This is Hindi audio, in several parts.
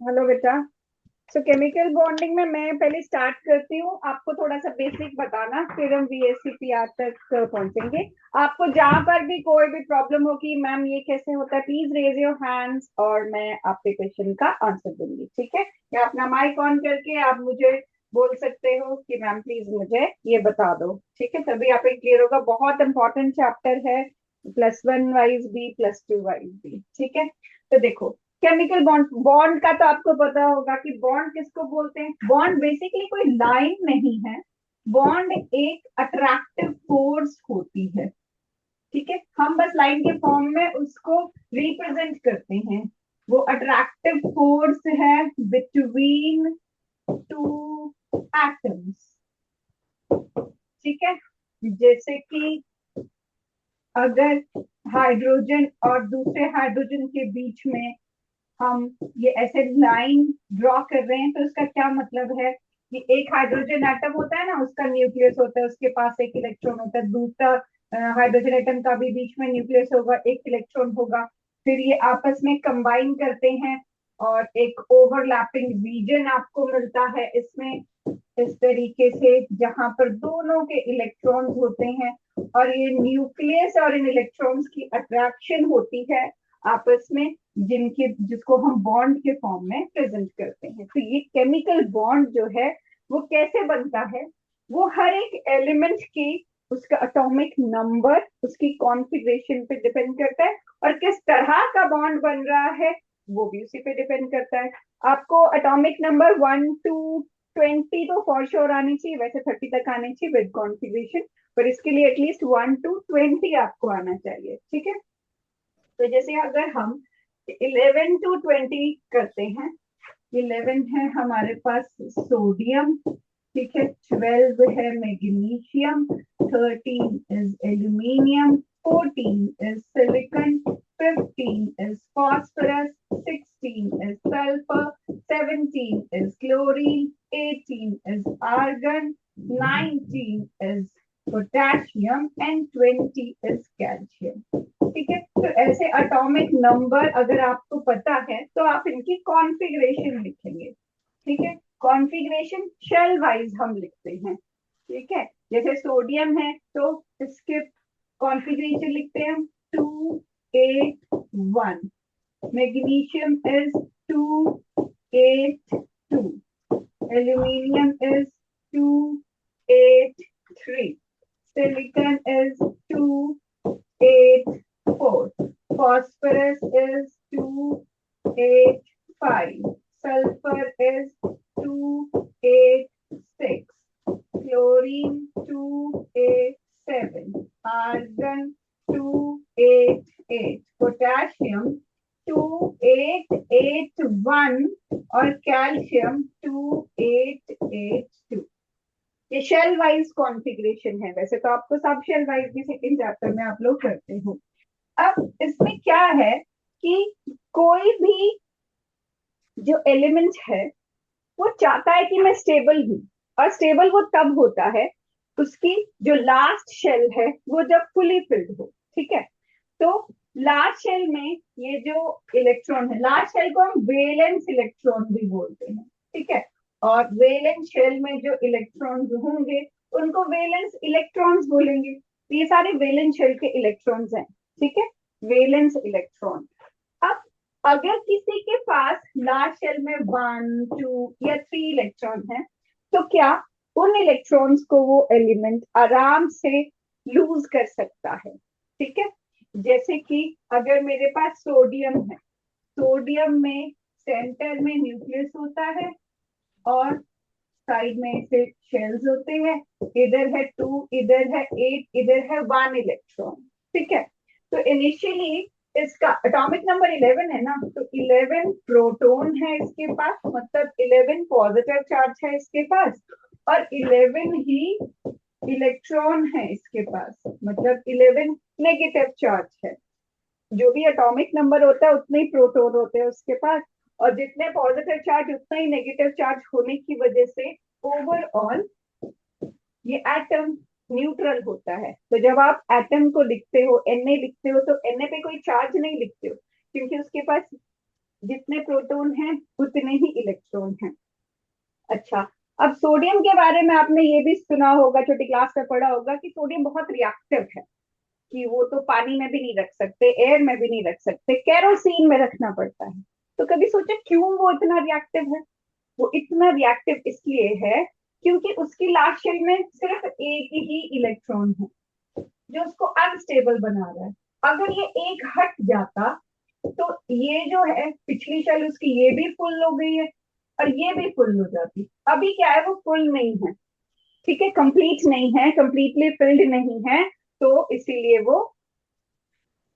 हेलो बेटा। सो केमिकल बॉन्डिंग में मैं पहले स्टार्ट करती हूँ, आपको थोड़ा सा बेसिक बताना, फिर हम VSCPR तक पहुंचेंगे। आपको जहां पर भी कोई भी प्रॉब्लम हो कि मैम ये कैसे होता है, प्लीज रेज योर हैंड्स और मैं आपके क्वेश्चन का आंसर दूंगी। ठीक है, या अपना माइक ऑन करके आप मुझे बोल सकते हो कि मैम प्लीज मुझे ये बता दो। ठीक है, तभी आप क्लियर होगा। बहुत इंपॉर्टेंट चैप्टर है, +1 वाइज भी, +2 वाइज भी। ठीक है, तो देखो, केमिकल बॉन्ड, बॉन्ड का तो आपको पता होगा कि बॉन्ड किसको बोलते हैं। बॉन्ड बेसिकली कोई लाइन नहीं है, बॉन्ड एक अट्रैक्टिव फोर्स होती है। ठीक है, हम बस लाइन के फॉर्म में उसको रिप्रेजेंट करते हैं। वो अट्रैक्टिव फोर्स है बिटवीन टू एटम्स। ठीक है, जैसे कि अगर हाइड्रोजन और दूसरे हाइड्रोजन के बीच में हम ये ऐसे लाइन ड्रॉ कर रहे हैं, तो इसका क्या मतलब है कि एक हाइड्रोजन एटम होता है ना, उसका न्यूक्लियस होता है, उसके पास एक इलेक्ट्रॉन होता है। दूसरा हाइड्रोजन एटम का भी बीच में न्यूक्लियस होगा, एक इलेक्ट्रॉन होगा। फिर ये आपस में कंबाइन करते हैं और एक ओवरलैपिंग रीजन आपको मिलता है इसमें, इस तरीके से, जहां पर दोनों के इलेक्ट्रॉन्स होते हैं। और ये न्यूक्लियस और इन इलेक्ट्रॉन्स की अट्रैक्शन होती है आपस में, जिनके जिसको हम बॉन्ड के फॉर्म में प्रेजेंट करते हैं। तो ये केमिकल बॉन्ड जो है वो कैसे बनता है, वो हर एक एलिमेंट की, उसका एटॉमिक नंबर, उसकी कॉन्फ़िगरेशन पे डिपेंड करता है, और किस तरह का बॉन्ड बन रहा है वो भी उसी पे डिपेंड करता है। आपको एटॉमिक नंबर 1 to 20 तो फॉर श्योर आनी चाहिए, वैसे 30 तक आनी चाहिए विद कॉन्फ़िगरेशन, पर इसके लिए एटलीस्ट 1 to 20 आपको आना चाहिए। ठीक है, तो जैसे अगर हम 11 to 20 करते हैं, 11 है हमारे पास सोडियम। ठीक है, 12 है magnesium, 13 is aluminium, 14 is silicon, 15 is phosphorus, 16 is sulphur, 17 is chlorine, 18 is argon, 19 is potassium and 20 is calcium. ठीक है, तो ऐसे एटॉमिक नंबर अगर आपको पता है तो आप इनकी कॉन्फ़िगरेशन लिखेंगे। ठीक है, कॉन्फ़िगरेशन शेल वाइज हम लिखते हैं। ठीक है, जैसे सोडियम है तो इसके कॉन्फ़िगरेशन लिखते हैं हम 2 8 1। Magnesium is 2 8 2। Aluminium is 2 8 3। Silicon is 2 8 4। Phosphorus is 2 8 5. Sulfur is 2 8 6. Chlorine 2 8 7. Argon 2 8 8. Potassium 2 8 8 1 और कैल्शियम 2 8 8 2। ये शेल वाइज कॉन्फ़िगरेशन है, वैसे तो आपको सब शेल वाइज भी सेकंड चैप्टर में आप लोग करते हो। अब इसमें क्या है कि कोई भी जो एलिमेंट है वो चाहता है कि मैं स्टेबल हूं, और स्टेबल वो तब होता है उसकी जो लास्ट शेल है वो जब फुली फिल्ड हो। ठीक है, तो लास्ट शेल में ये जो इलेक्ट्रॉन है, लास्ट शेल को हम वेलेंस इलेक्ट्रॉन भी बोलते हैं। ठीक है, और वेलेंस शेल में जो इलेक्ट्रॉन्स होंगे उनको वेलेंस इलेक्ट्रॉन्स बोलेंगे। तो ये सारे वेलेंस शेल के इलेक्ट्रॉन्स हैं। ठीक है, वेलेंस इलेक्ट्रॉन। अब अगर किसी के पास लार्ज शेल में 1 2 या 3 इलेक्ट्रॉन है, तो क्या उन इलेक्ट्रॉन्स को वो एलिमेंट आराम से लूज कर सकता है। ठीक है, जैसे कि अगर मेरे पास सोडियम है, सोडियम में सेंटर में न्यूक्लियस होता है और साइड में ऐसे शेल्स होते हैं, इधर है 2, इधर है 8, इधर है 1 इलेक्ट्रॉन। ठीक है, तो इनिशियली इसका एटॉमिक नंबर 11 है ना, तो 11 प्रोटॉन है इसके पास, मतलब 11 पॉजिटिव चार्ज है इसके पास, और 11 ही इलेक्ट्रॉन है इसके पास, मतलब 11 नेगेटिव चार्ज है। जो भी एटॉमिक नंबर होता है उतने ही प्रोटॉन होते हैं उसके पास, और जितने पॉजिटिव चार्ज उतना ही नेगेटिव चार्ज होने की वजह से ओवरऑल ये एटम न्यूट्रल होता है। तो जब आप एटम को लिखते हो Na लिखते हो, तो Na पे कोई चार्ज नहीं लिखते हो, क्योंकि उसके पास जितने प्रोटॉन हैं उतने ही इलेक्ट्रॉन हैं। अच्छा, अब सोडियम के बारे में आपने ये भी सुना होगा, छोटी क्लास में पढ़ा होगा कि सोडियम बहुत रिएक्टिव है, कि वो तो पानी में भी नहीं रख सकते, एयर में भी नहीं रख सकते, केरोसिन में रखना पड़ता है। तो कभी सोचा क्यों वो इतना रिएक्टिव है? वो इतना रिएक्टिव इसलिए है क्योंकि उसकी लास्ट शेल में सिर्फ एक ही इलेक्ट्रॉन है जो उसको अनस्टेबल बना रहा है। अगर ये एक हट जाता तो ये जो है पिछली शेल उसकी ये भी फुल हो गई है और ये भी फुल हो जाती। अभी क्या है, वो फुल नहीं है, ठीक है, कंप्लीट नहीं है, कंप्लीटली फिल्ड नहीं है, तो इसीलिए वो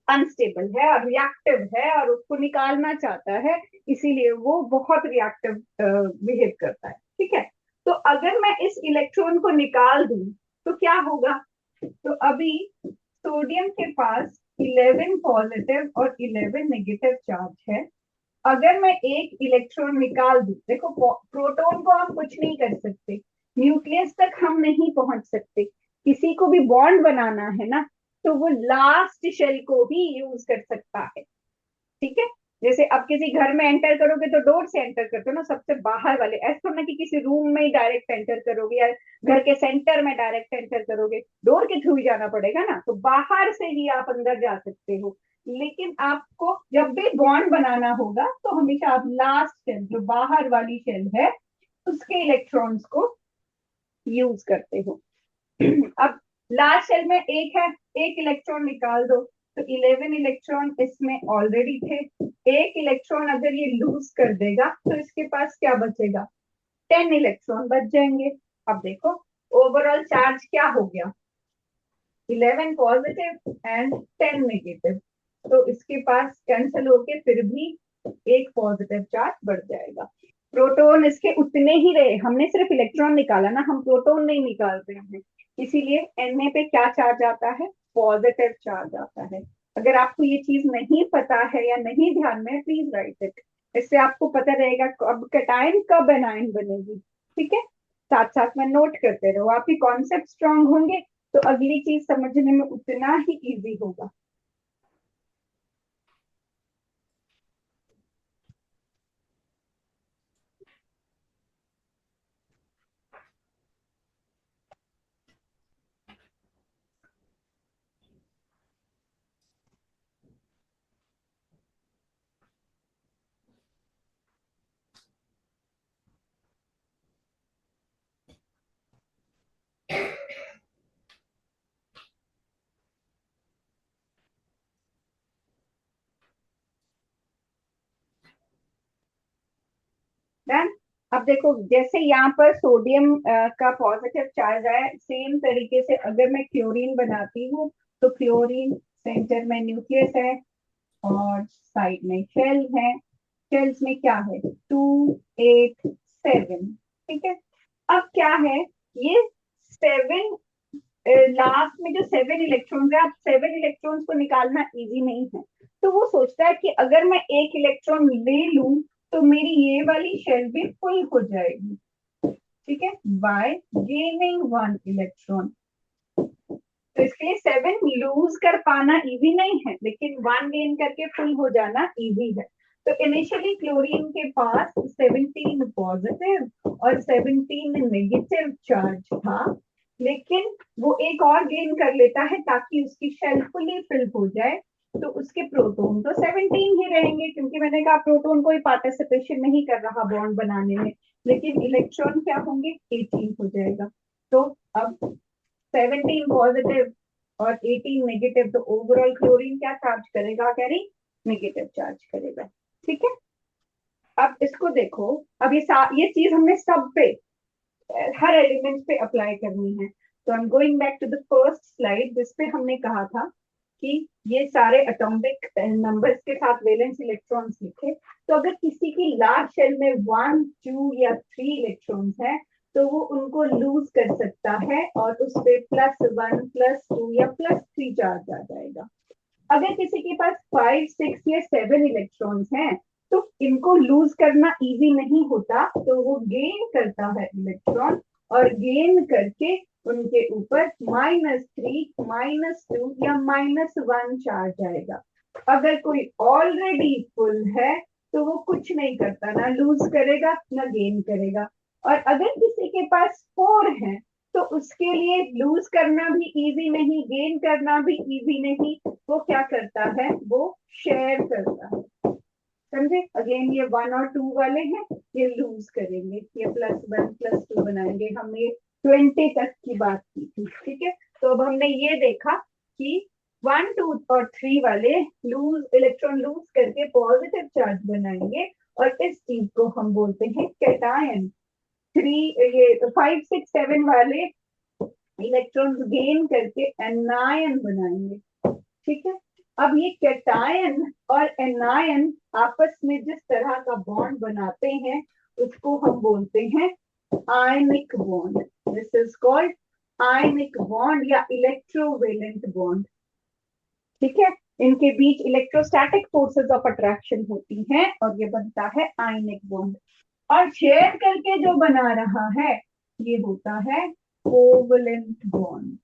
अनस्टेबल है और रिएक्टिव है और उसको निकालना चाहता है, इसीलिए वो बहुत रिएक्टिव बिहेव करता है। ठीक है, तो अगर मैं इस इलेक्ट्रॉन को निकाल दूं तो क्या होगा? तो अभी सोडियम के पास 11 पॉजिटिव और 11 नेगेटिव चार्ज है। अगर मैं एक इलेक्ट्रॉन निकाल दूं, देखो प्रोटॉन को हम कुछ नहीं कर सकते, न्यूक्लियस तक हम नहीं पहुंच सकते, किसी को भी बॉन्ड बनाना है ना, तो वो लास्ट शेल को ही यूज कर सकता है। ठीक है, जैसे अब किसी घर में एंटर करोगे तो डोर से एंटर करते हो ना, सबसे बाहर वाले, ऐसा थोड़ा ना कि किसी रूम में ही डायरेक्ट एंटर करोगे या घर के सेंटर में डायरेक्ट एंटर करोगे, डोर के थ्रू ही जाना पड़ेगा ना, तो बाहर से ही आप अंदर जा सकते हो। लेकिन आपको जब भी बॉन्ड बनाना होगा तो हमेशा आप लास्ट शेल, जो बाहर वाली शेल है, उसके इलेक्ट्रॉन्स को यूज करते हो। अब लास्ट शेल में एक है, एक इलेक्ट्रॉन निकाल दो, तो 11 इलेक्ट्रॉन इसमें ऑलरेडी थे। एक इलेक्ट्रॉन अगर ये लूज कर देगा तो इसके पास क्या बचेगा? 10 इलेक्ट्रॉन बच जाएंगे। अब देखो ओवरऑल चार्ज क्या हो गया, 11 पॉजिटिव एंड 10 नेगेटिव, तो इसके पास कैंसिल होके फिर भी एक पॉजिटिव चार्ज बढ़ जाएगा। प्रोटॉन इसके उतने ही रहे, हमने सिर्फ इलेक्ट्रॉन निकाला ना, हम प्रोटॉन नहीं निकाल रहे हैं, इसीलिए Na पे क्या चार्ज आता है? पॉजिटिव चार्ज आता है। अगर आपको ये चीज नहीं पता है या नहीं ध्यान में, प्लीज राइट इट, इससे आपको पता रहेगा कब कैटायन कब एनायन बनेगी। ठीक है, साथ साथ में नोट करते रहो, आपकी कॉन्सेप्ट स्ट्रांग होंगे तो अगली चीज समझने में उतना ही इजी होगा। डन। अब देखो जैसे यहाँ पर सोडियम का पॉजिटिव चार्ज है, सेम तरीके से अगर मैं क्लोरीन बनाती हूँ तो क्लोरीन सेंटर में न्यूक्लियस है और साइड में शेल है। शेल्स में क्या है? 2 8 7। ठीक है, अब क्या है, ये 7, लास्ट में जो 7 इलेक्ट्रॉन्स है, अब 7 इलेक्ट्रॉन्स को निकालना इजी नहीं है, तो वो सोचता है कि अगर मैं एक इलेक्ट्रॉन ले लूं तो मेरी ये वाली शेल भी फुल हो जाएगी। ठीक है, बाय गेनिंग 1 इलेक्ट्रॉन। तो इसके लिए 7 लूज कर पाना इजी नहीं है, लेकिन 1 गेन करके फुल हो जाना इजी है। तो इनिशियली क्लोरीन के पास 17 पॉजिटिव और 17 नेगेटिव चार्ज था, लेकिन वो एक और गेन कर लेता है ताकि उसकी शेल फुली फिल हो जाए, तो उसके प्रोटॉन तो 17 ही रहेंगे, क्योंकि मैंने कहा प्रोटॉन कोई पार्टिसिपेशन नहीं कर रहा बॉन्ड बनाने में, लेकिन इलेक्ट्रॉन क्या होंगे? 18 हो जाएगा। तो अब 17 पॉजिटिव और 18 नेगेटिव, तो ओवरऑल क्लोरीन क्या चार्ज करेगा? कैरी नेगेटिव चार्ज करेगा। ठीक है, अब इसको देखो, अब ये चीज हमने सब पे, हर एलिमेंट पे अप्लाई करनी है। तो I am going back to the first slide जिसपे हमने कहा था कि ये सारे एटॉमिक नंबर्स के साथ वैलेंस इलेक्ट्रॉन्स लिखे, तो अगर किसी की लास्ट शेल में 1 2 या 3 इलेक्ट्रॉन्स है तो वो उनको लूज कर सकता है और उस पे +1 +2 या +3 चार्ज आ जाएगा। अगर किसी के पास 5 6 या 7 इलेक्ट्रॉन्स हैं तो इनको लूज करना इजी नहीं होता, तो वो गेन करता है इलेक्ट्रॉन और गेन करके उनके ऊपर -3 -2 या -1 चार्ज आएगा। अगर कोई ऑलरेडी फुल है तो वो कुछ नहीं करता, ना लूज करेगा ना गेन करेगा। और अगर किसी के पास 4 है तो उसके लिए लूज करना भी इजी नहीं, गेन करना भी इजी नहीं। वो क्या करता है, वो शेयर करता है। समझे? अगेन ये 1 और 2 वाले हैं, ये लूज करेंगे, ये +1 +2 बनाएंगे। हमने 20 तक की बात की थी, ठीक है। तो अब हमने ये देखा कि 1 2 और 3 वाले लूज, इलेक्ट्रॉन लूज करके पॉजिटिव चार्ज बनाएंगे, और इस चीज को हम बोलते हैं कैटायन। 3 ये 5 6 7 वाले इलेक्ट्रॉन्स गेन करके एनायन बनाएंगे, ठीक है। अब ये कैटायन और एनायन आपस में जिस तरह का बॉन्ड बनाते हैं उसको हम बोलते हैं ionic bond. This is called ionic bond या इलेक्ट्रोवेलेंट बॉन्ड, ठीक है। इनके बीच इलेक्ट्रोस्टैटिक फोर्सेस ऑफ अट्रैक्शन होती हैं और ये बनता है आयनिक बॉन्ड। और शेयर करके जो बना रहा है ये होता है कोवलेंट बॉन्ड।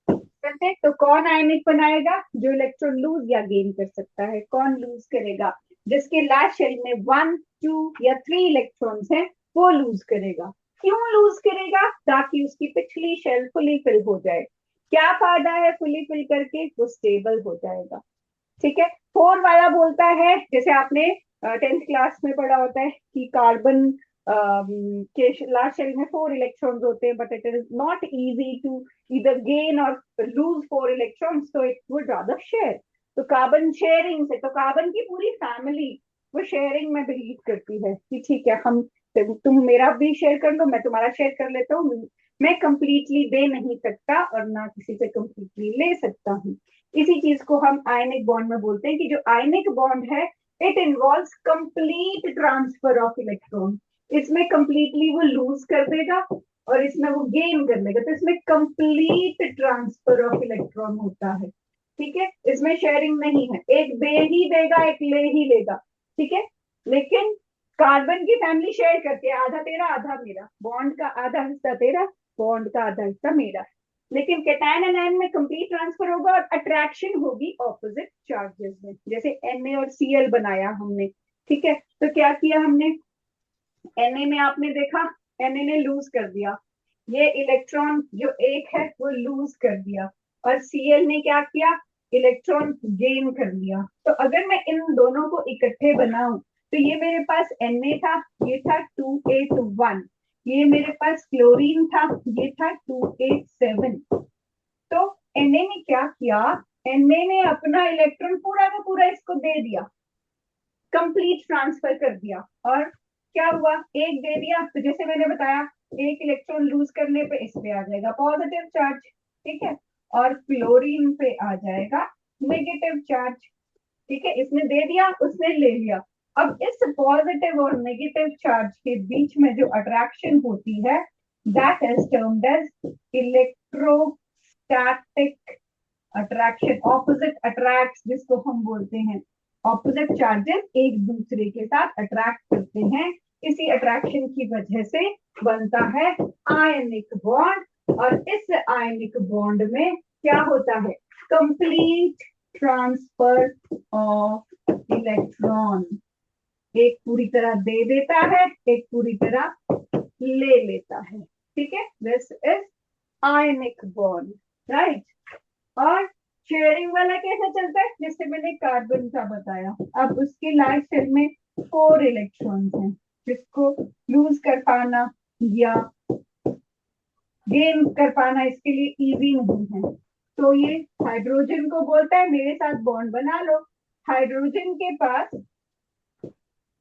करते हैं। तो कौन आयनिक बनाएगा, जो इलेक्ट्रॉन लूज या गेन कर सकता है। कौन लूज करेगा, जिसके लास्ट शेल में 1 2 या 3 इलेक्ट्रॉन्स हैं वो लूज करेगा। क्यों लूज करेगा, ताकि उसकी पिछली शेल फुली फिल हो जाए। क्या फायदा है फुली फिल करके, वो स्टेबल हो जाएगा, ठीक है। 4 वाला बोलता है, जैसे आपने 10th क्लास में पढ़ा होता है कि कार्बन के लास्ट शेल में 4 इलेक्ट्रॉन्स होते हैं, but it is not easy to either gain or lose 4 electrons, so it would rather share। तो कार्बन शेयरिंग से, तो कार्बन की पूरी फैमिली वो शेयरिंग में बिलीव करती है कि ठीक है, हम तुम मेरा भी शेयर कर लो, मैं तुम्हारा शेयर कर लेता हूँ। मैं कंप्लीटली दे नहीं सकता और ना किसी से कंप्लीटली ले सकता हूँ। इसी चीज को हम आयनिक बॉन्ड में बोलते हैं कि जो आयनिक बॉन्ड है it involves complete transfer of electron. इसमें कंप्लीटली वो लूज कर देगा और इसमें वो गेन कर लेगा, तो इसमें कंप्लीट ट्रांसफर ऑफ इलेक्ट्रॉन होता है, ठीक है। इसमें शेयरिंग नहीं है, एक दे ही देगा एक ले ही लेगा, ठीक है। लेकिन कार्बन की फैमिली शेयर करती है, आधा तेरा आधा मेरा, बॉन्ड का आधा हिस्सा तेरा, बॉन्ड का आधा हिस्सा मेरा। लेकिन कैटायन एनायन में कंप्लीट ट्रांसफर होगा और अट्रैक्शन होगी ऑपोजिट चार्जेस में, जैसे Na और Cl बनाया हमने, ठीक है। तो क्या किया हमने, Na में आपने देखा Na ने लूज कर दिया, ये इलेक्ट्रॉन जो एक है वो लूज कर दिया, और Cl ने क्या किया, इलेक्ट्रॉन गेन कर लिया। तो अगर मैं इन दोनों को इकट्ठे बनाऊं तो ये मेरे पास Na था, ये था 281, ये मेरे पास क्लोरीन था, ये था 287। तो Na ने क्या किया, Na ने अपना इलेक्ट्रॉन पूरा का पूरा इसको दे दिया, कंप्लीट ट्रांसफर कर दिया। और क्या हुआ, एक दे दिया तो जैसे मैंने बताया एक इलेक्ट्रॉन लूज करने पे इस पे आ जाएगा पॉजिटिव चार्ज, ठीक है, और क्लोरीन पे आ जाएगा नेगेटिव चार्ज, ठीक है। इसने दे दिया उसने ले लिया। अब इस पॉजिटिव और नेगेटिव चार्ज के बीच में जो अट्रैक्शन होती है that is termed as electrostatic attraction. Opposite attract जिसको हम बोलते हैं, ऑपोजिट चार्जेस एक दूसरे के साथ अट्रैक्ट करते हैं, इसी अट्रैक्शन की वजह से बनता है आयनिक बॉन्ड। और इस आयनिक बॉन्ड में क्या होता है, कंप्लीट ट्रांसफर ऑफ इलेक्ट्रॉन। एक पूरी तरह दे देता है, एक पूरी तरह ले लेता है, ठीक है। This is ionic bond, right. और शेयरिंग वाला कैसा चलता है, जैसे मैंने कार्बन का बताया, अब उसके लास्ट शेल में 4 इलेक्ट्रॉन्स हैं, जिसको लूज कर पाना या गेन कर पाना इसके लिए इजी नहीं है। तो ये हाइड्रोजन को बोलता है मेरे साथ बॉन्ड बना लो। हाइड्रोजन के पास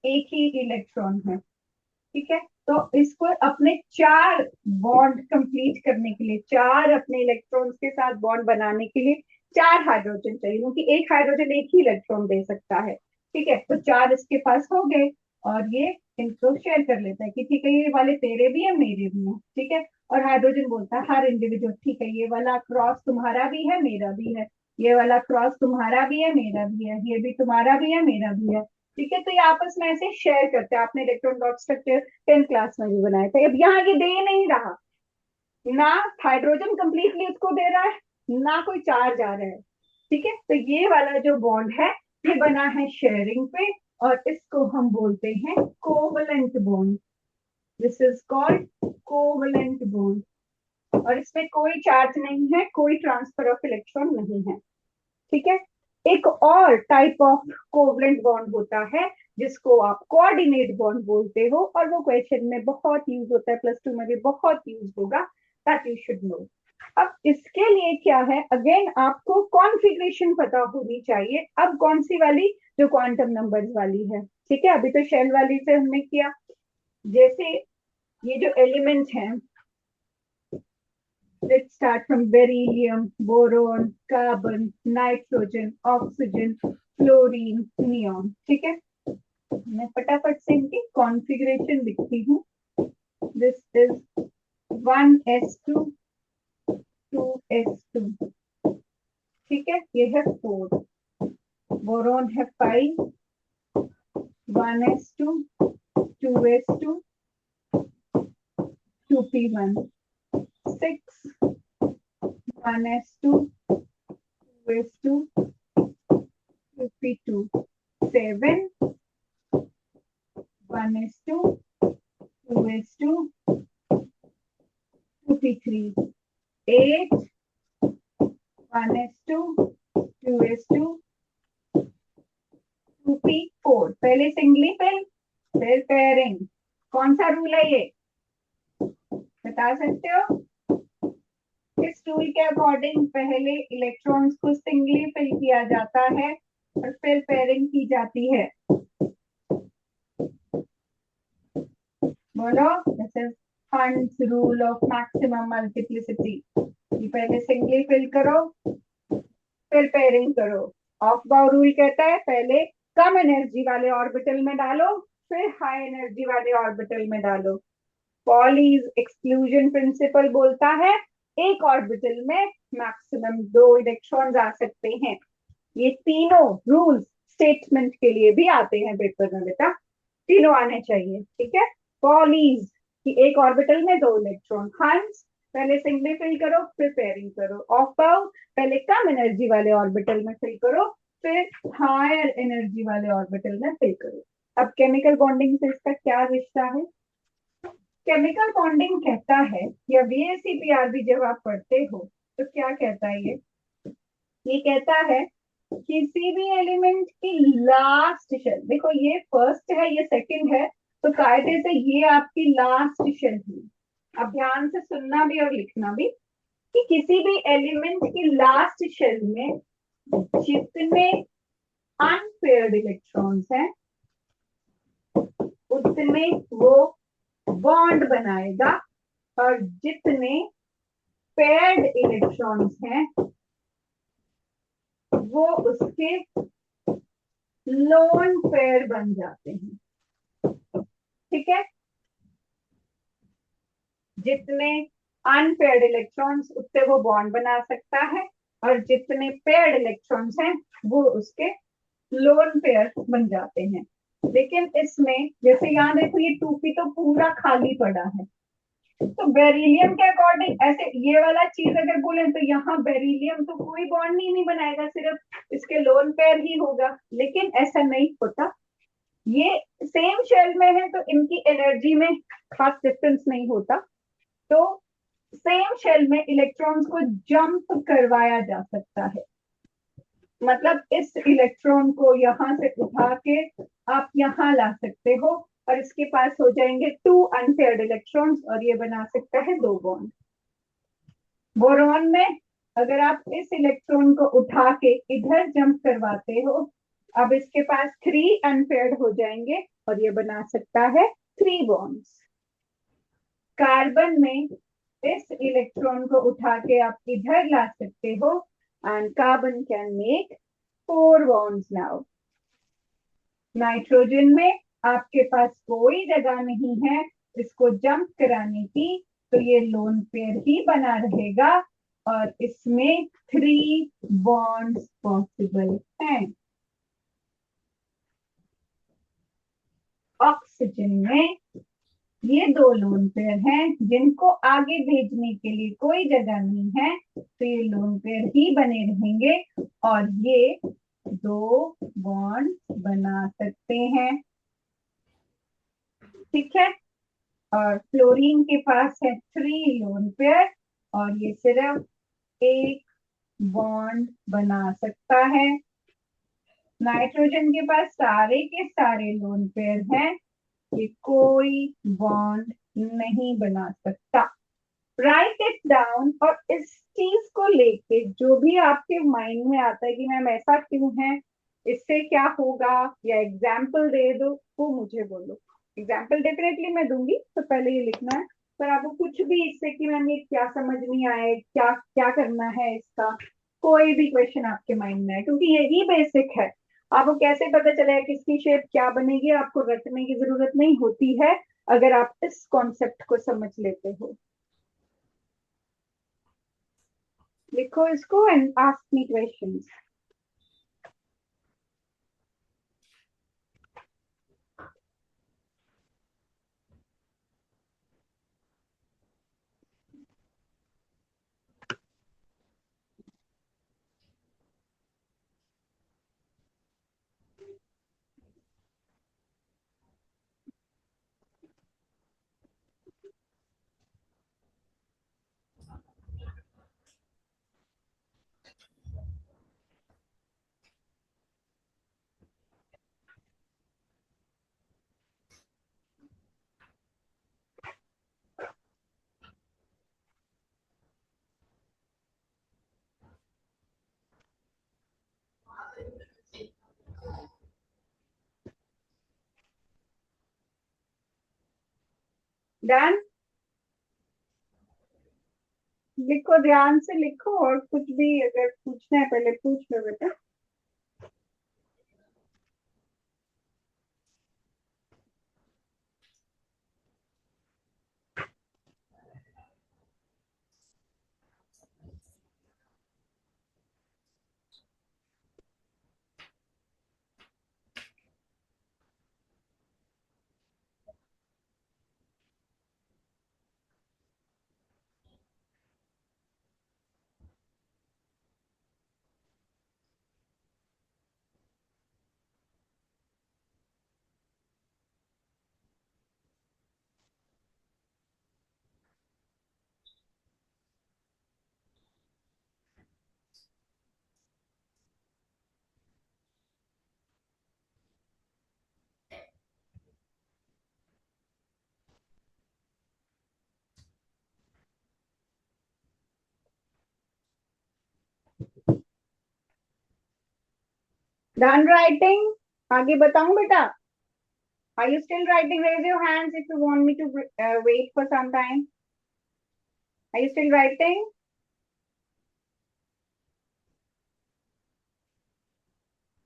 एक ही इलेक्ट्रॉन है, ठीक है। तो इसको अपने 4 बॉन्ड कंप्लीट करने के लिए, 4 अपने इलेक्ट्रॉन्स के साथ बॉन्ड बनाने के लिए 4 हाइड्रोजन चाहिए, क्योंकि एक हाइड्रोजन एक ही इलेक्ट्रॉन दे सकता है, ठीक है। तो 4 इसके पास हो गए और ये इनको शेयर कर लेता है कि ठीक है ये वाले तेरे भी है मेरे भी है, ठीक है। और हाइड्रोजन बोलता है हर इंडिविजुअल, ठीक है ये वाला क्रॉस तुम्हारा भी है मेरा भी है, ये वाला क्रॉस तुम्हारा भी है मेरा भी है, ये भी तुम्हारा भी है मेरा भी है, ठीक है। तो ये आपस में ऐसे शेयर करते हैं। आपने electron dot structure 10th class में भी बनाया था। अब यहाँ ये दे नहीं रहा, ना हाइड्रोजन कंप्लीटली उसको दे रहा है ना कोई चार्ज आ रहा है, ठीक है। तो ये वाला जो बॉन्ड है ये बना है शेयरिंग पे, और इसको हम बोलते हैं covalent bond. This is called covalent bond. और इसमें कोई चार्ज नहीं है, कोई ट्रांसफर ऑफ इलेक्ट्रॉन नहीं है। ठीक है। एक और टाइप ऑफ कोवलेंट बॉन्ड होता है जिसको आप कोऑर्डिनेट बॉन्ड बोलते हो, और वो क्वेश्चन में बहुत यूज होता है, +2 में भी बहुत यूज होगा, दैट यू शुड नो। अब इसके लिए क्या है, अगेन आपको कॉन्फ़िगरेशन पता होनी चाहिए। अब कौन सी वाली, जो क्वांटम नंबर्स वाली है। ठीक है, अभी तो शेल वाली से हमने किया। जैसे ये जो एलिमेंट्स हैं, let's start from beryllium, boron, carbon, nitrogen, oxygen, fluorine, neon। ठीक है, मैं फटाफट से इनकी कॉन्फ़िगरेशन लिखती हूँ। This is 1s2 2s2। ठीक है, ये है 4। बोरोन है 5, 1s2 2s2 2p1। 6 1s2 2s2 2p2। 7 1s2 2s2 2p3। 8 1s2 2s2 2p4। पहले सिंगली फिल, फिर पेयरिंग। कौन सा रूल है ये, बता सकते हो? इस रूल के अकॉर्डिंग पहले इलेक्ट्रॉन्स को सिंगली फिल किया जाता है और फिर पेयरिंग की जाती है। बोलो, this is hunts rule of maximum multiplicity. पहले सिंगली फिल करो फिर पेयरिंग करो। ऑफ बाउ रूल कहता है पहले कम एनर्जी वाले ऑर्बिटल में डालो, फिर हाई एनर्जी वाले ऑर्बिटल में डालो। पॉलीज एक्सक्लूजन प्रिंसिपल बोलता है एक ऑर्बिटल में मैक्सिमम 2 इलेक्ट्रॉन्स आ सकते हैं। ये तीनों रूल्स स्टेटमेंट के लिए भी आते हैं पेपर में बेटा, तीनों आने चाहिए। ठीक है, पॉलीज कि एक ऑर्बिटल में 2 इलेक्ट्रॉन। हंस पहले सिंगली फिल करो फिर पेयरिंग करो। ऑफ बाउ पहले कम एनर्जी वाले ऑर्बिटल में फिल करो, फिर हायर एनर्जी वाले ऑर्बिटल में फिल करो। अब केमिकल बॉन्डिंग से इसका क्या रिश्ता है? केमिकल बॉन्डिंग कहता है, या VSEPR जब आप पढ़ते हो तो क्या कहता है ये कहता है किसी भी एलिमेंट की लास्ट शेल, देखो ये फर्स्ट है ये सेकंड है, तो कायदे से ये आपकी लास्ट शेल हुई। अब ध्यान से सुनना भी और लिखना भी कि किसी भी एलिमेंट की लास्ट शेल में जितने अनपेयर्ड इलेक्ट्रॉन्स हैं उतने वो बॉन्ड बनाएगा, और जितने पेयर्ड इलेक्ट्रॉन्स हैं वो उसके लोन पेयर बन जाते हैं। ठीक है, जितने अनपेयर्ड इलेक्ट्रॉन्स उतने वो बॉन्ड बना सकता है, और जितने पेयर्ड इलेक्ट्रॉन्स हैं वो उसके लोन पेयर बन जाते हैं। लेकिन इसमें जैसे यहाँ देखो ये 2p तो पूरा खाली पड़ा है, तो बेरिलियम के अकॉर्डिंग ऐसे ये वाला चीज अगर बोले तो यहाँ बेरिलियम तो कोई बॉन्ड नहीं बनाएगा, सिर्फ इसके लोन पेयर ही होगा। लेकिन ऐसा नहीं होता, ये सेम शेल में है तो इनकी एनर्जी में खास डिफरेंस नहीं होता। तो सेम शेल में इलेक्ट्रॉन्स को जंप करवाया जा सकता है। मतलब इस इलेक्ट्रॉन को यहां से उठा के आप यहां ला सकते हो, और इसके पास हो जाएंगे 2 अनपेयर्ड इलेक्ट्रॉन्स, और ये बना सकता है 2 बॉन्ड। बोरॉन में अगर आप इस इलेक्ट्रॉन को उठा के इधर जंप करवाते हो, अब इसके पास 3 अनपेयर्ड हो जाएंगे और ये बना सकता है 3 बॉन्ड्स। कार्बन में इस इलेक्ट्रॉन को उठा के आप इधर ला सकते हो, and carbon can make 4 bonds now। Nitrogen में आपके पास कोई जगह नहीं है इसको जंप कराने की, तो ये लोन पेयर ही बना रहेगा, और इसमें 3 bonds पॉसिबल हैं। ऑक्सीजन में ये 2 लोन पेयर हैं जिनको आगे भेजने के लिए कोई जगह नहीं है, तो ये लोन पेयर ही बने रहेंगे, और ये 2 बॉन्ड बना सकते हैं, ठीक है। और फ्लोरीन के पास है 3 लोन पेयर और ये सिर्फ 1 बॉन्ड बना सकता है। नाइट्रोजन के पास सारे के सारे लोन पेयर हैं, ये कोई बॉन्ड नहीं बना सकता। Right it down. और इस चीज को लेके जो भी आपके माइंड में आता है कि मैम ऐसा क्यों है, इससे क्या होगा, या एग्जाम्पल दे दो, वो मुझे बोलो। एग्जाम्पल डेफिनेटली मैं दूंगी, तो पहले ये लिखना है। पर आपको कुछ भी इससे कि मैम ये क्या समझ नहीं आए, क्या क्या करना है इसका, कोई भी क्वेश्चन आपके माइंड में है, क्योंकि यही बेसिक है। आपको कैसे पता चलेगा किसकी शेप क्या बनेगी, आपको रटने की जरूरत नहीं होती है अगर आप इस कॉन्सेप्ट को समझ लेते हो। लिखो इसको and ask me questions. Done. लिखो, ध्यान से लिखो, और कुछ भी अगर पूछना है पहले पूछ लो बेटा। Done writing. आगे बताऊं बेटा? Are you still writing? Raise your hands if you want me to wait for some time. Are you still writing?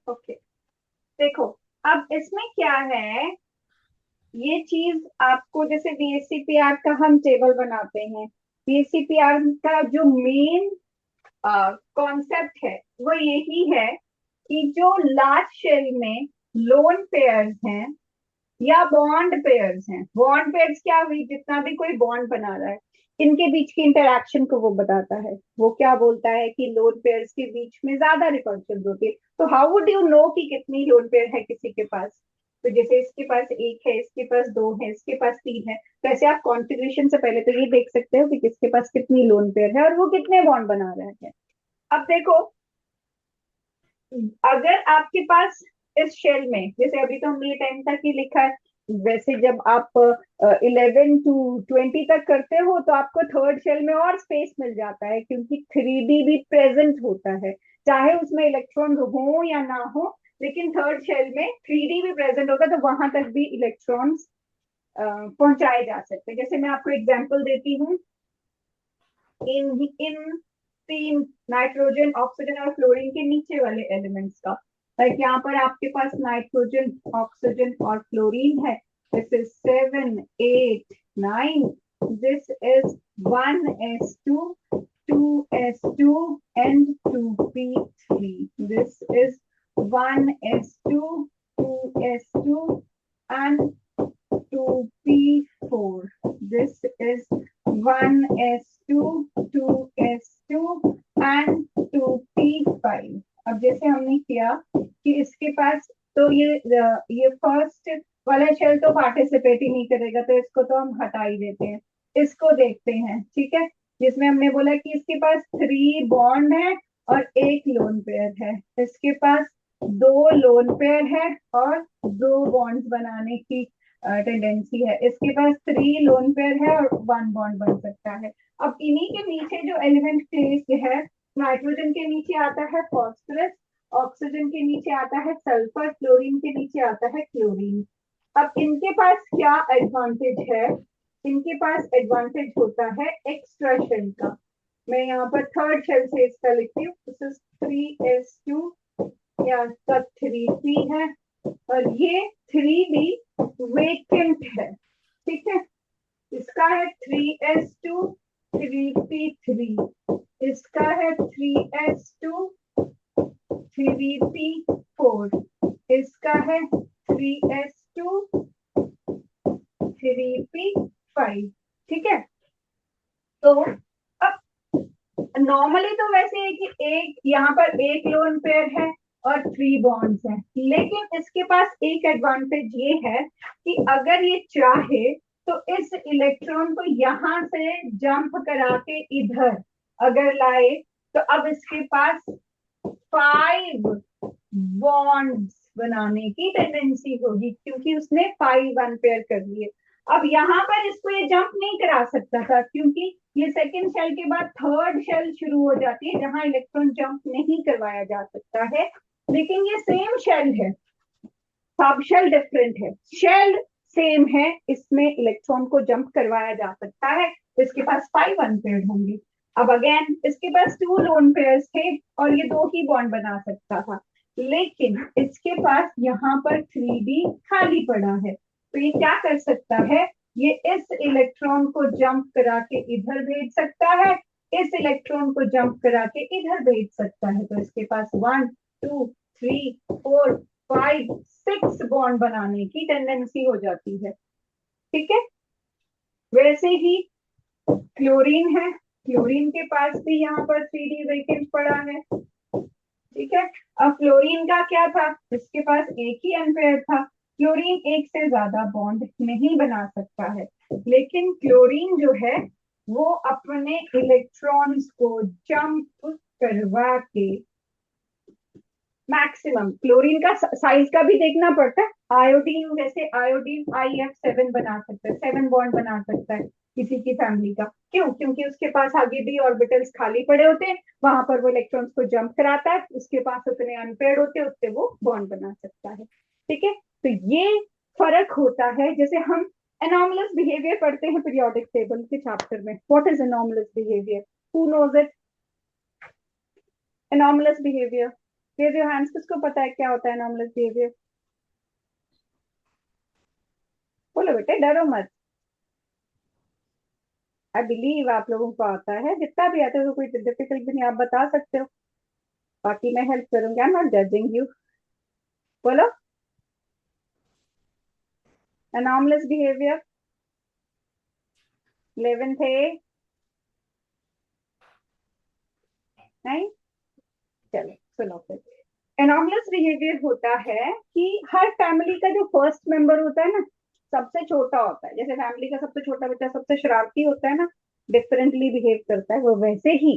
Okay. देखो, अब इसमें क्या है, ये चीज आपको, जैसे वीएससीपीआर का हम टेबल बनाते हैं, वीएससीपीआर का जो मेन कॉन्सेप्ट है वो यही है कि जो लार्ज शेल में लोन पेयर्स हैं या बॉन्ड पेयर्स हैं, बॉन्ड पेयर्स क्या हुई, जितना भी कोई बॉन्ड बना रहा है, इनके बीच की इंटरेक्शन को वो बताता है। वो क्या बोलता है कि लोन पेयर्स के बीच में ज्यादा रिपल्शन होती है। तो हाउ वुड यू नो कि कितनी लोन पेयर है किसी के पास? तो जैसे इसके पास 1 है, इसके पास 2 है, इसके पास 3 है, तो ऐसे आप कॉन्फ़िगरेशन से पहले तो ये देख सकते हो कि किसके पास कितनी लोन पेयर है और वो कितने बॉन्ड बना रहा है। अब देखो, अगर आपके पास इस शेल में, जैसे अभी तो हमने 10 तक ही लिखा है, वैसे जब आप 11 to 20 तक करते हो तो आपको थर्ड शेल में और स्पेस मिल जाता है, क्योंकि 3D भी प्रेजेंट होता है, चाहे उसमें इलेक्ट्रॉन हो या ना हो, लेकिन थर्ड शेल में 3D भी प्रेजेंट होगा, तो वहां तक भी इलेक्ट्रॉन्स पहुंचाए जा सकते हैं। जैसे मैं आपको एग्जांपल देती हूँ, इन 3 नाइट्रोजन, ऑक्सीजन और फ्लोरीन के नीचे वाले एलिमेंट्स का, लाइक यहाँ पर आपके पास नाइट्रोजन, ऑक्सीजन और फ्लोरीन है। This is 7 8 9, this is 1s2 2s2 and 2p3, this is 1s2 2s2 and 2p4, this is 1s2 2s2 and 2p5। अब जैसे हमने किया पास तो ये फर्स्ट वाला शेल तो पार्टिसिपेट ही नहीं करेगा, तो इसको तो हम हटा ही देते हैं। इसको देखते हैं, ठीक है, जिसमें हमने बोला कि इसके पास 3 बॉन्ड है और 1 लोन पेयर है। इसके पास 2 लोन पेयर है और 2 बॉन्ड्स बनाने की टेंडेंसी है। इसके पास 3 लोन पेयर है और 1 बॉन्ड बन सकता है। अब इन्हीं के नीचे जो एलिमेंट प्लेस है, नाइट्रोजन के नीचे आता है फॉस्फोरस, ऑक्सीजन के नीचे आता है सल्फर, क्लोरीन के नीचे आता है क्लोरीन। अब इनके पास क्या एडवांटेज है? इनके पास एडवांटेज होता है एक्स्ट्रा शेल का। मैं यहाँ पर थर्ड शेल से इसका लिखती हूँ, दिस इज 3s2 या इसका 3p है, और ये 3b वेकेंट है, ठीक है। इसका है 3s2 3p3, इसका है 3s2 3p4, इसका है 3s2 3p5, ठीक है। तो अब नॉर्मली तो वैसे है कि एक यहाँ पर 1 लोन पेयर है और 3 बॉन्ड्स हैं, लेकिन इसके पास एक एडवांटेज ये है कि अगर ये चाहे तो इस इलेक्ट्रॉन को यहां से जंप करा के इधर अगर लाए, तो अब इसके पास 5 बॉन्ड्स बनाने की टेंडेंसी होगी, क्योंकि उसने 5 अनपेयर कर लिए। अब यहाँ पर इसको ये जंप नहीं करा सकता था, क्योंकि ये सेकेंड शेल के बाद थर्ड शेल शुरू हो जाती है जहां इलेक्ट्रॉन जंप नहीं करवाया जा सकता है। लेकिन ये सेम शेल है, सब शेल डिफरेंट है, शेल सेम है, इसमें इलेक्ट्रॉन को जंप करवाया जा सकता है। इसके पास 5 अनपेयर्ड होंगे। अब अगेन इसके पास 2 लोन पेयर्स थे और ये 2 ही बॉन्ड बना सकता था, लेकिन इसके पास यहाँ पर 3d खाली पड़ा है, तो ये क्या कर सकता है? ये इस इलेक्ट्रॉन को जंप करा के इधर भेज सकता है, इस इलेक्ट्रॉन को जंप करा के इधर भेज सकता है। तो इसके पास 1 2 3 4 5 6 बॉन्ड बनाने की टेंडेंसी हो जाती है, ठीक है। वैसे ही क्लोरीन है, क्लोरीन के पास भी यहाँ पर 3d वेकेंट पड़ा है, ठीक है। अब फ्लोरीन का क्या था? इसके पास एक ही अनपेयर था। क्लोरीन एक से ज्यादा बॉन्ड नहीं बना सकता है, लेकिन क्लोरीन जो है वो अपने इलेक्ट्रॉन्स को जंप करवा के मैक्सिमम, क्लोरीन का साइज का भी देखना पड़ता है। आयोडीन, जैसे आयोडीन IF7 बना सकता है, 7 बॉन्ड बना सकता है किसी की फैमिली का। क्यों? क्योंकि उसके पास आगे भी ऑर्बिटल्स खाली पड़े होते हैं, वहां पर वो इलेक्ट्रॉन्स को जंप कराता है, उसके पास उतने अनपेयर्ड होते हैं, उससे वो बॉन्ड बना सकता है, ठीक है। तो ये फर्क होता है। जैसे हम एनॉमलस बिहेवियर पढ़ते हैं पीरियोडिक टेबल के चैप्टर में, what is anomalous behaviour? Who knows it? Anomalous behaviour, raise your hands, किसको पता है क्या होता है एनॉमलस बिहेवियर? बोलो बेटे, डरो मत। आई बिलीव आप लोगों को आता है, जितना भी आता है तो कोई डिफिकल्ट भी नहीं, आप बता सकते हो, बाकी मैं हेल्प करूंगी, I am not judging you. बोलो, एनॉमलस बिहेवियर 11th है? नहीं? चलो सुनो फिर। एनॉमलस बिहेवियर होता है कि हर फैमिली का जो फर्स्ट मेंबर होता है ना, सबसे छोटा होता है। जैसे फैमिली का सबसे छोटा बच्चा सबसे शरारती होता है ना, डिफरेंटली बिहेव करता है, वो वैसे ही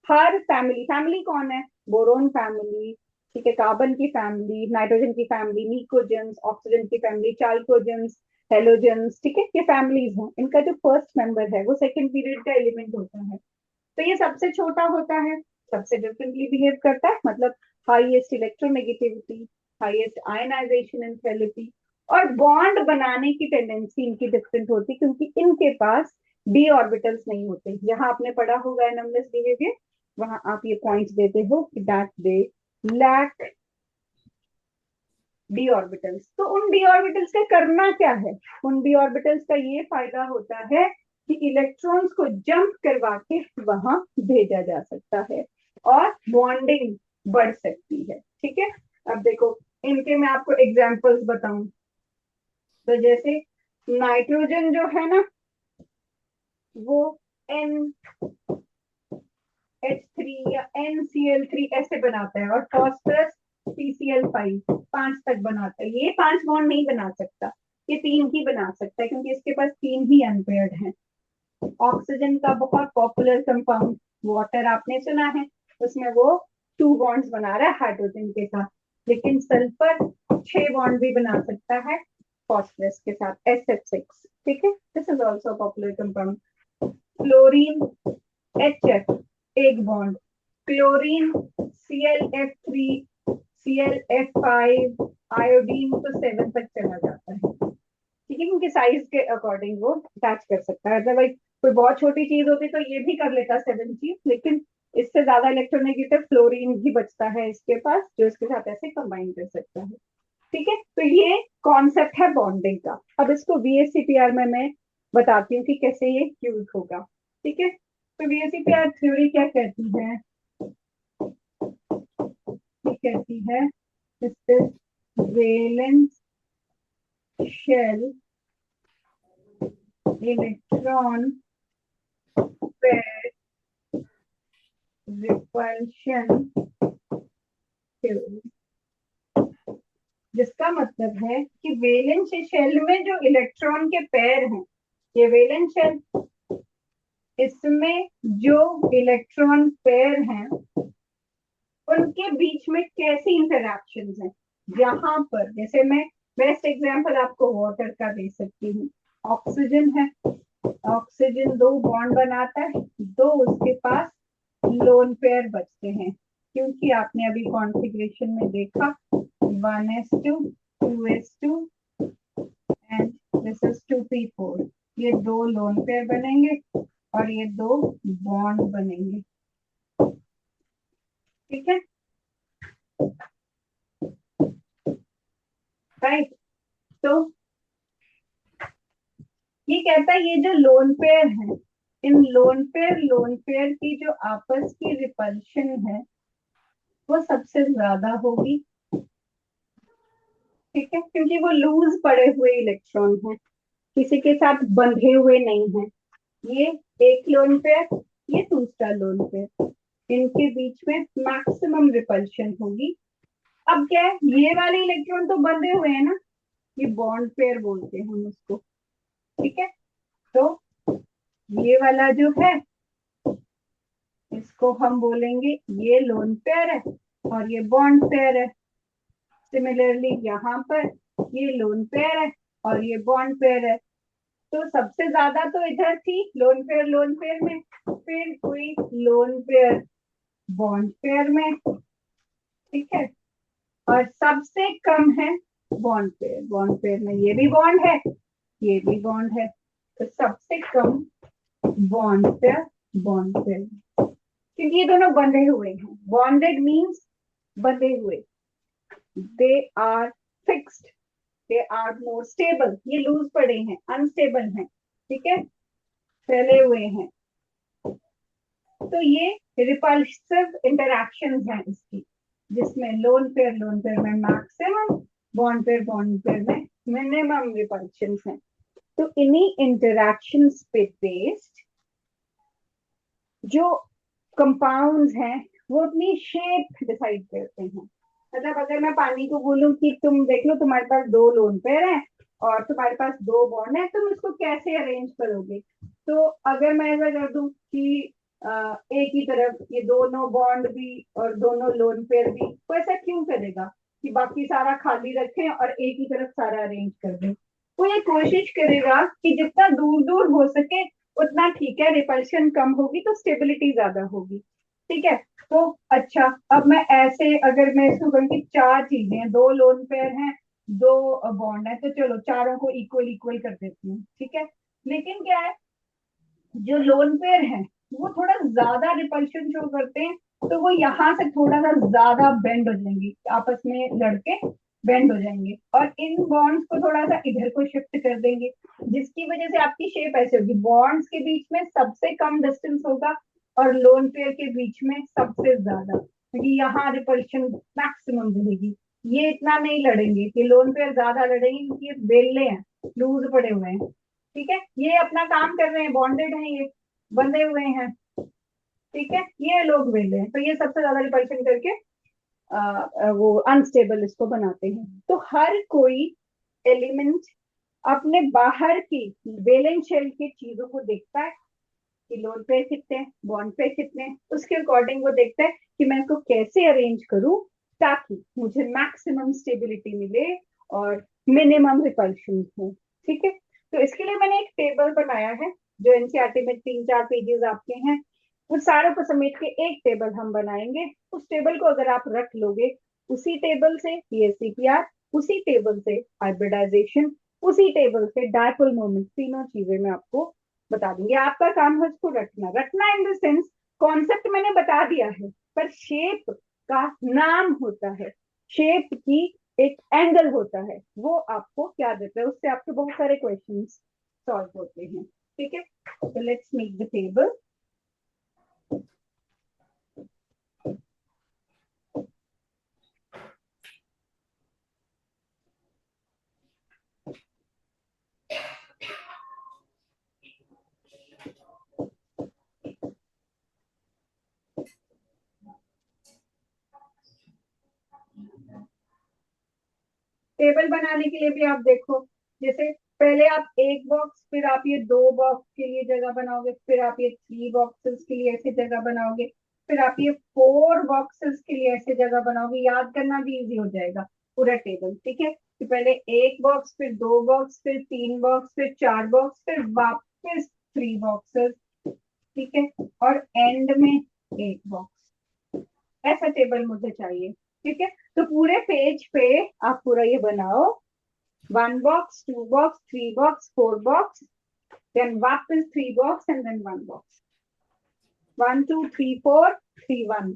हर फैमिली, फैमिली कौन है? बोरोन फैमिली, ठीक है, कार्बन की फैमिली, नाइट्रोजन की फैमिली, निकोजेंस, ऑक्सीजन की फैमिली, चाल्कोजेंस, हेलोजेंस, ठीक है, ये फैमिलीज हैं। इनका जो फर्स्ट मेंबर है वो सेकंड पीरियड का एलिमेंट होता है, तो ये सबसे छोटा होता है, सबसे डिफरेंटली बिहेव करता है, मतलब highest electronegativity, highest ionisation enthalpy, और बॉन्ड बनाने की टेंडेंसी इनकी डिफरेंट होती है, क्योंकि इनके पास डी ऑर्बिटल्स नहीं होते। यहाँ आपने पढ़ा होगा एनॉमलस बिहेवियर, वहां आप ये पॉइंट्स देते हो कि that they lack D orbitals. तो उन डी ऑर्बिटल्स का करना क्या है? उन डी ऑर्बिटल्स का ये फायदा होता है कि इलेक्ट्रॉन्स को जंप करवा के वहां भेजा जा सकता है और बॉन्डिंग बढ़ सकती है, ठीक है। अब देखो, इनके मैं आपको एग्जांपल्स बताऊं, तो जैसे नाइट्रोजन जो है ना, वो NH3 या NCl3 ऐसे बनाता है, और फॉस्फरस PCl5 5 तक बनाता है, ये 5 बॉन्ड नहीं बना सकता, ये 3 ही बना सकता है क्योंकि इसके पास 3 ही अनपेयर्ड हैं। ऑक्सीजन का बहुत पॉपुलर कंपाउंड वाटर आपने सुना है, उसमें वो 2 बॉन्ड्स बना रहा है हाइड्रोजन के साथ, लेकिन सल्फर 6 बॉन्ड भी बना सकता है फॉस्फोरस के साथ, SF6। ठीक है, this is also popular compound. Chlorine HF 1 bond, chlorine ClF3 ClF5, iodine तो 7 तक चला जाता है। ठीक है, क्योंकि साइज के अकॉर्डिंग वो अटैच कर सकता है, अदरवाइज कोई बहुत छोटी चीज होती तो ये भी कर लेता 7 चीज, लेकिन इससे ज्यादा इलेक्ट्रोनेगेटिव फ्लोरीन भी बचता है इसके पास, जो इसके साथ ऐसे कंबाइन कर सकता है। ठीक है, तो ये कॉन्सेप्ट है बॉन्डिंग का। अब इसको VSCPR में मैं बताती हूँ कि कैसे ये यूज होगा। ठीक है, तो VSCPR थ्योरी क्या कहती है, ये कहती है valence shell electron pair repulsion theory, जिसका मतलब है कि वैलेंस शेल में जो इलेक्ट्रॉन के पेयर हैं, ये वैलेंस शेल, इसमें जो इलेक्ट्रॉन पेयर हैं उनके बीच में कैसी इंटरैक्शन है, यहाँ पर जैसे मैं बेस्ट एग्जांपल आपको वाटर का दे सकती हूँ। ऑक्सीजन है, ऑक्सीजन 2 बॉन्ड बनाता है, 2 उसके पास लोन पेयर बचते हैं, क्योंकि आपने अभी कॉन्फ़िगरेशन में देखा 1s2 2s2 and this is 2p4, ये 2 लोन पेयर बनेंगे और ये 2 बॉन्ड बनेंगे। ठीक है, राइट। तो ये कहता है ये जो लोन पेयर है, इन लोन पेयर की जो आपस की रिपल्शन है वो सबसे ज्यादा होगी। ठीक है, क्योंकि वो लूज पड़े हुए इलेक्ट्रॉन हैं, किसी के साथ बंधे हुए नहीं है। ये एक लोन पेयर, ये दूसरा लोन पेयर, इनके बीच में मैक्सिमम रिपल्शन होगी। अब क्या है, ये वाले इलेक्ट्रॉन तो बंधे हुए हैं ना, ये बॉन्ड पेयर बोलते हैं हम उसको। ठीक है, तो ये वाला जो है इसको हम बोलेंगे ये लोन पेयर है और ये बॉन्ड पेयर है। सिमिलरली यहाँ पर ये लोन पेयर है और ये बॉन्ड पेयर है। तो सबसे ज्यादा तो इधर थी लोन पेयर में, फिर हुई लोन पेयर बॉन्ड पेयर में। ठीक है, और सबसे कम है बॉन्ड पेयर में ये भी बॉन्ड है, ये भी बॉन्ड है, तो सबसे कम बॉन्ड पेयर, क्योंकि ये दोनों बंधे हुए हैं। बॉन्डेड मीन्स बंधे हुए, they are fixed, they are more stable, ये लूज पड़े हैं, अनस्टेबल हैं। ठीक है, फैले हुए हैं। तो ये रिपल्सिव इंटरैक्शन है इसकी, जिसमें लोन पेयर में मैक्सिमम, बॉन्ड पेयर में मिनिमम रिपल्शन है। तो इन्हीं इंटरैक्शंस पे बेस्ड जो कंपाउंड्स हैं वो अपनी शेप डिसाइड करते हैं। मतलब अगर मैं पानी को बोलूं कि तुम देख लो तुम्हारे पास 2 लोन पेयर हैं और तुम्हारे पास 2 बॉन्ड है, तुम इसको कैसे अरेंज करोगे? तो अगर मैं ऐसा कर दूं कि एक ही तरफ ये दोनों बॉन्ड भी और दोनों लोन पेयर भी, तो ऐसा क्यों करेगा कि बाकी सारा खाली रखें और एक ही तरफ सारा अरेंज कर दें? वो ये कोशिश करेगा कि जितना दूर दूर हो सके उतना ठीक है, रिपल्शन कम होगी तो स्टेबिलिटी ज्यादा होगी। ठीक है, तो अच्छा, अब मैं ऐसे अगर मैं इसको कहूँ कि 4 चीजें हैं, 2 लोन पेयर हैं, 2 बॉन्ड है, तो चलो चारों को इक्वल इक्वल कर देती हूँ। ठीक है, लेकिन क्या है, जो लोन पेयर है वो थोड़ा ज्यादा रिपल्शन शो करते हैं, तो वो यहाँ से थोड़ा सा ज्यादा बेंड हो जाएंगे, आपस में लड़के बेंड हो जाएंगे और इन बॉन्ड्स को थोड़ा सा इधर को शिफ्ट कर देंगे, जिसकी वजह से आपकी शेप ऐसे होगी, बॉन्ड्स के बीच में सबसे कम डिस्टेंस होगा और लोन पेयर के बीच में सबसे ज्यादा, क्योंकि यहाँ रिपल्शन मैक्सिमम रहेगी। ये इतना नहीं लड़ेंगे कि लोन पेयर ज्यादा लड़ेंगे, क्योंकि ये बेलने हैं, लूज पड़े हुए हैं। ठीक है, ये अपना काम कर रहे हैं, बॉन्डेड हैं, ये बंधे हुए हैं। ठीक है, ये लोग वेले हैं, तो ये सबसे ज्यादा रिपल्शन करके वो अनस्टेबल इसको बनाते हैं। तो हर कोई एलिमेंट अपने बाहर की वैलेंस शेल की चीजों को देखता है कि लोन पे कितने हैं, बॉन्ड पे कितने हैं, उसके अकॉर्डिंग वो देखता है कि मैं इसको कैसे अरेंज करूं ताकि मुझे मैक्सिमम स्टेबिलिटी मिले और मिनिमम रिपल्शन हो। ठीक है, तो इसके लिए मैंने एक टेबल बनाया है जो एनसीईआरटी में 3-4 पेजेस आपके हैं, उन सारों को समेट के एक टेबल हम बनाएंगे। उस टेबल को अगर आप रख लोगे, उसी टेबल से पीएससीपीआर, उसी टेबल से हाइब्रिडाइजेशन, उसी टेबल से डायपोल मोमेंट, तीनों चीजें मैं आपको बता दूंगी। आपका काम है उसको रखना, रखना इन द सेंस कॉन्सेप्ट मैंने बता दिया है, पर शेप का नाम होता है, शेप की एक एंगल होता है, वो आपको क्या देता है, उससे आपके बहुत सारे क्वेश्चंस सॉल्व होते हैं। ठीक है, तो let's make the table. Table बनाने के लिए भी आप देखो, जैसे पहले आप एक बॉक्स, फिर आप ये 2 बॉक्स के लिए जगह बनाओगे, फिर आप ये 3 बॉक्सेस के लिए ऐसे जगह बनाओगे, फिर आप ये 4 बॉक्सेस के लिए ऐसे जगह बनाओगे। याद करना भी इजी हो जाएगा पूरा टेबल। ठीक है, तो पहले एक बॉक्स, फिर 2 बॉक्स, फिर 3 बॉक्स, फिर 4 बॉक्स, फिर वापस 3 बॉक्सेस। ठीक है, और एंड में एक बॉक्स, ऐसा टेबल मुझे चाहिए। ठीक है, तो पूरे पेज पे आप पूरा ये बनाओ, 1 box, 2 box, 3 box, 4 box, then वापस 3 बॉक्स एंड देन 1 बॉक्स, 1 2 3 4 3 1।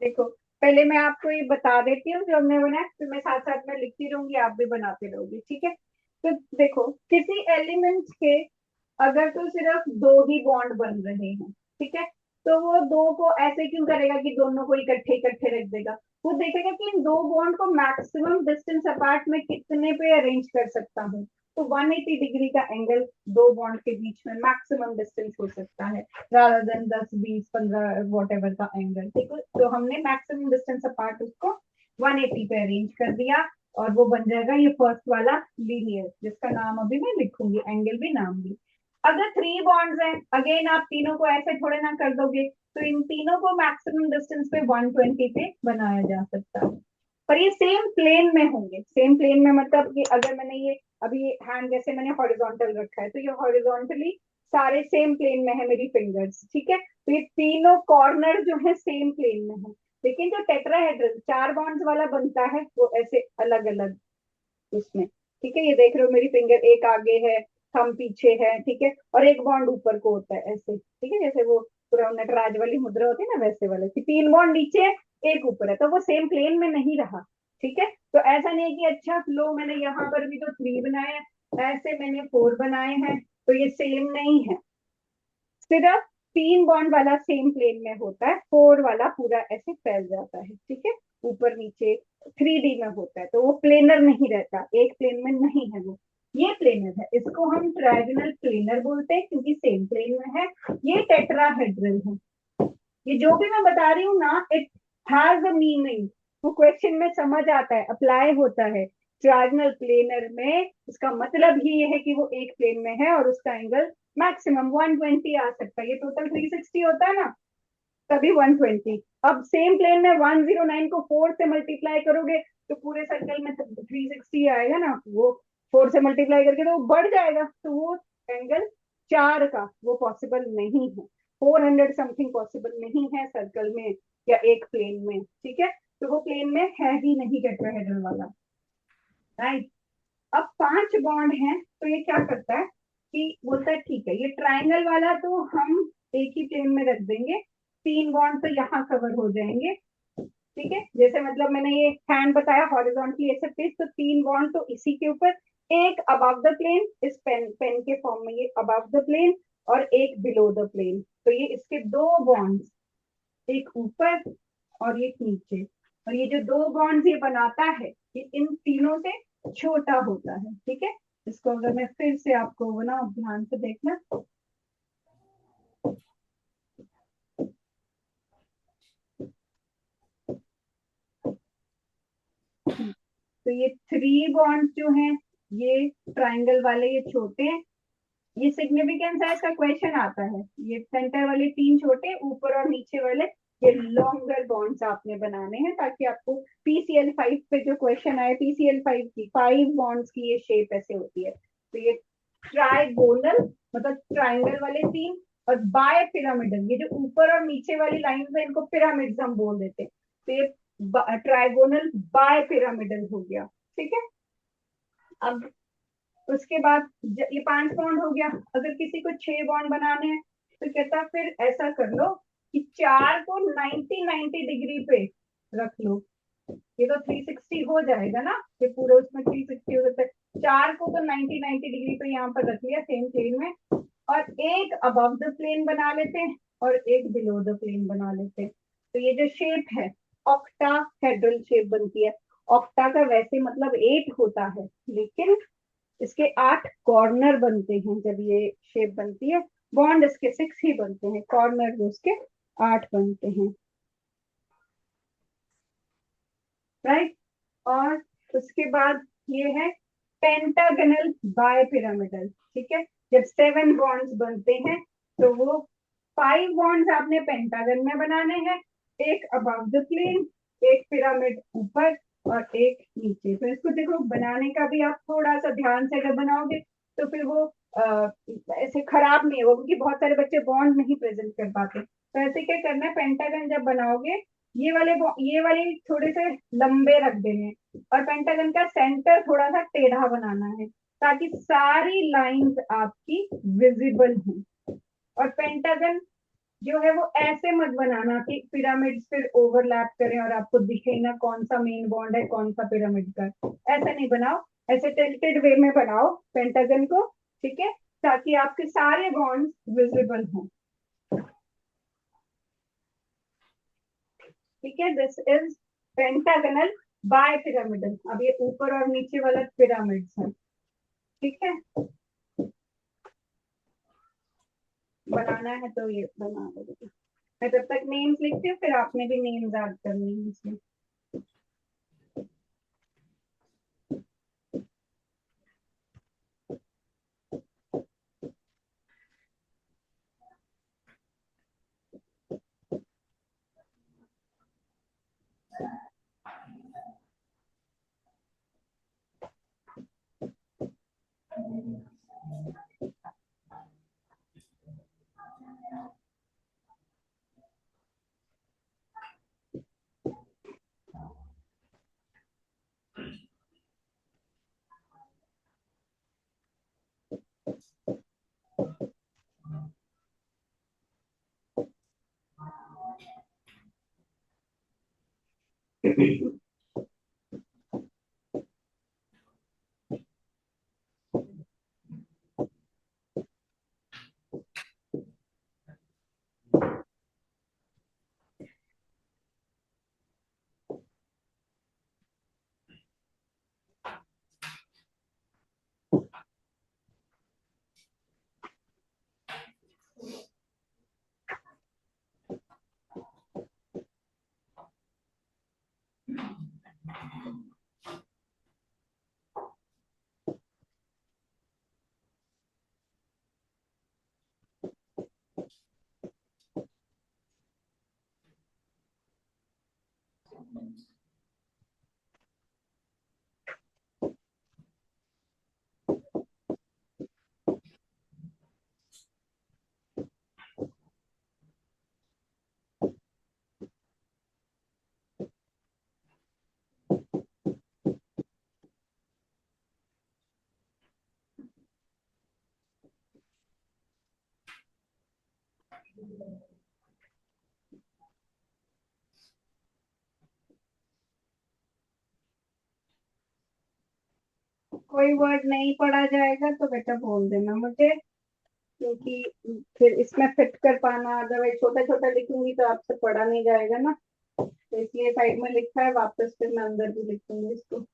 देखो, पहले मैं आपको ये बता देती हूँ जो हमने बनाया, फिर मैं साथ साथ में लिखती रहूंगी, आप भी बनाते रहोगे। ठीक है, तो देखो, किसी एलिमेंट के अगर तो सिर्फ दो ही बॉन्ड बन रहे हैं, ठीक है, तो वो दो को ऐसे क्यों करेगा कि दोनों को इकट्ठे इकट्ठे रख देगा? वो देखेगा कि इन दो बॉन्ड को मैक्सिमम डिस्टेंस अपार्ट में कितने पे अरेंज कर सकता हूँ। तो 180 डिग्री का एंगल दो बॉन्ड के बीच में मैक्सिमम डिस्टेंस हो सकता है, rather than 10 20 15 वॉट एवर का एंगल। ठीक है, तो हमने मैक्सिमम डिस्टेंस अपार्ट उसको 180 पे अरेंज कर दिया, और वो बन जाएगा ये फर्स्ट वाला लीनियर, जिसका नाम अभी मैं लिखूंगी, एंगल भी नाम ली। अगर 3 बॉन्ड्स हैं, अगेन आप तीनों को ऐसे थोड़े ना कर दोगे, तो इन तीनों को मैक्सिमम डिस्टेंस पे 120 पे बनाया जा सकता है। पर ये सेम प्लेन में होंगे। सेम प्लेन में मतलब कि अगर मैंने ये अभी हैंड जैसे मैंने हॉरिजॉन्टल रखा है, तो ये हॉरिजॉन्टली सारे सेम प्लेन में है मेरी फिंगर्स, ठीक है। तो ये तीनों कॉर्नर जो है सेम प्लेन में है। लेकिन जो टेट्राहेड्रल 4 बॉन्ड्स वाला बनता है वो ऐसे अलग अलग उसमें, ठीक है। ये देख रहे हो मेरी फिंगर एक आगे है, थम पीछे है, ठीक है, और एक बॉन्ड ऊपर को होता है ऐसे, ठीक है, जैसे वो पूरा नटराज वाली मुद्रा होती है ना, वैसे वाले कि 3 बॉन्ड नीचे है, एक ऊपर है, तो वो सेम प्लेन में नहीं रहा, ठीक है। तो ऐसा नहीं है कि अच्छा लो मैंने यहाँ पर भी तो 3 बनाए हैं, ऐसे मैंने 4 बनाए हैं, तो ये सेम नहीं है। सिर्फ 3 बॉन्ड वाला सेम प्लेन में होता है, 4 वाला पूरा ऐसे फैल जाता है, ठीक है, ऊपर नीचे 3D में होता है, तो वो प्लेनर नहीं रहता, एक प्लेन में नहीं है वो। ये प्लेनर है, इसको हम ट्रायगोनल प्लेनर बोलते हैं क्योंकि सेम प्लेन में है। ये टेट्राहेड्रल है। ये जो भी मैं बता रही हूँ ना, इट हैज अ मीनिंग, वो क्वेश्चन में समझ आता है, अप्लाई होता है। ट्रायगोनल प्लेनर में इसका मतलब ही ये है कि वो एक प्लेन में है और उसका एंगल मैक्सिमम 120 आ सकता है। ये टोटल 360 होता है ना, तभी 120। अब सेम प्लेन में 109 को 4 से मल्टीप्लाई करोगे तो पूरे सर्कल में 360 आएगा ना, वो 4 से मल्टीप्लाई करके तो वो बढ़ जाएगा, तो वो एंगल 4 का वो पॉसिबल नहीं है। 400 समथिंग पॉसिबल नहीं है सर्कल में या एक प्लेन में, ठीक है। तो वो प्लेन में है ही नहीं टेट्राहेड्रल वाला, राइट। अब 5 बॉन्ड हैं तो ये क्या करता है कि बोलता है ठीक है, ये ट्राइंगल वाला तो हम एक ही प्लेन में रख देंगे, 3 बॉन्ड तो यहाँ कवर हो जाएंगे, ठीक है। जैसे मतलब मैंने ये हैंड बताया हॉरिजॉन्टली ऐसे प्लेस, तो 3 बॉन्ड तो इसी के ऊपर, एक अबव द प्लेन, इस पेन पेन के फॉर्म में ये अबव द प्लेन, और एक बिलो द प्लेन, तो ये इसके 2 बॉन्ड्स, एक ऊपर और एक नीचे। और ये जो 2 बॉन्ड्स ये बनाता है, ये इन तीनों से छोटा होता है, ठीक है। इसको अगर मैं फिर से आपको बनाऊं, ध्यान से देखना, तो ये 3 बॉन्ड्स जो हैं, ये ट्राइंगल वाले ये छोटे हैं। ये सिग्निफिकेंस है, इसका क्वेश्चन आता है, ये सेंटर वाले 3 छोटे, ऊपर और नीचे वाले ये लॉन्गर बॉन्ड्स आपने बनाने हैं, ताकि आपको PCL5 पे जो क्वेश्चन आए, PCL5 की 5 बॉन्ड्स की ये शेप ऐसे होती है। तो ये ट्राइगोनल मतलब ट्राइंगल वाले 3, और बाय पिरामिडल, ये जो ऊपर और नीचे वाली लाइन है इनको पिरामिड्स हम बोल देते हैं। तो ये ट्राइगोनल बाय पिरामिडल हो गया, ठीक है। अब उसके बाद ये 5 बॉन्ड हो गया। अगर किसी को 6 बॉन्ड बनाने हैं तो कहता फिर ऐसा कर लो कि 4 को 90-90 डिग्री पे रख लो। ये तो 360 हो जाएगा ना, ये पूरे उसमें 360 हो सकता है। 4 को तो 90-90 डिग्री पे यहाँ पर रख लिया सेम प्लेन में, और एक अबव द प्लेन बना लेते हैं और एक बिलो द प्लेन बना लेते हैं। तो ये जो शेप है ऑक्टाहेड्रल शेप बनती है। ऑक्टा का वैसे मतलब 8 होता है, लेकिन इसके 8 कॉर्नर बनते हैं जब ये शेप बनती है। बॉन्ड इसके 6 ही बनते हैं, कॉर्नर जो इसके 8 बनते हैं, राइट। और उसके बाद ये है पेंटागनल बाय पिरामिडल, ठीक है। जब 7 बॉन्ड्स बनते हैं तो वो 5 बॉन्ड्स आपने पेंटागन में बनाने हैं, एक अबव द प्लेन, एक पिरामिड ऊपर और एक नीचे। तो इसको देखो बनाने का भी आप थोड़ा सा ध्यान से अगर बनाओगे तो फिर वो ऐसे खराब नहीं होगा, क्योंकि बहुत सारे बच्चे बॉन्ड नहीं प्रेजेंट कर पाते। तो ऐसे क्या करना है, पेंटागन जब बनाओगे ये वाले थोड़े से लंबे रख देने, और पेंटागन का सेंटर थोड़ा सा टेढ़ा बनाना है, ताकि सारी लाइंस आपकी विजिबल हो। और पेंटागन जो है वो ऐसे मत बनाना कि पिरामिड फिर ओवरलैप करें और आपको दिखे ना कौन सा मेन बॉन्ड है कौन सा पिरामिड का। ऐसा नहीं बनाओ, ऐसे टिल्टेड वे में बनाओ पेंटागन को, ठीक है, ताकि आपके सारे बॉन्ड विजिबल हों, ठीक है। This is pentagonal bipyramidal. अब ये ऊपर और नीचे वाला पिरामिड्स है, ठीक है। बनाना है तो ये बना लो। मैं तब तक नेम्स लिखती हूँ, फिर आपने भी नेम्स ऐड करनी है इसमें। कोई वर्ड नहीं पढ़ा जाएगा तो बेटा बोल देना मुझे, क्योंकि फिर इसमें फिट कर पाना, अदरवाइज छोटा छोटा लिखूंगी तो आपसे पढ़ा नहीं जाएगा ना, तो इसलिए साइड में लिखा है, वापस फिर मैं अंदर भी लिखूंगी इसको।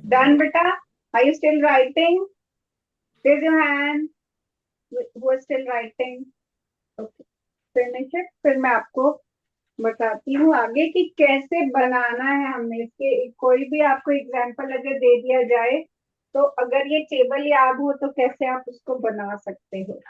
Done, beta? Are you still writing? Raise your hand. Who is still writing? Okay. Finish it. फिर मैं आपको बताती हूँ आगे कि कैसे बनाना है हमें इसके। कोई भी आपको एग्जाम्पल अगर दे दिया जाए तो अगर ये टेबल याद हो तो कैसे आप उसको बना सकते हो।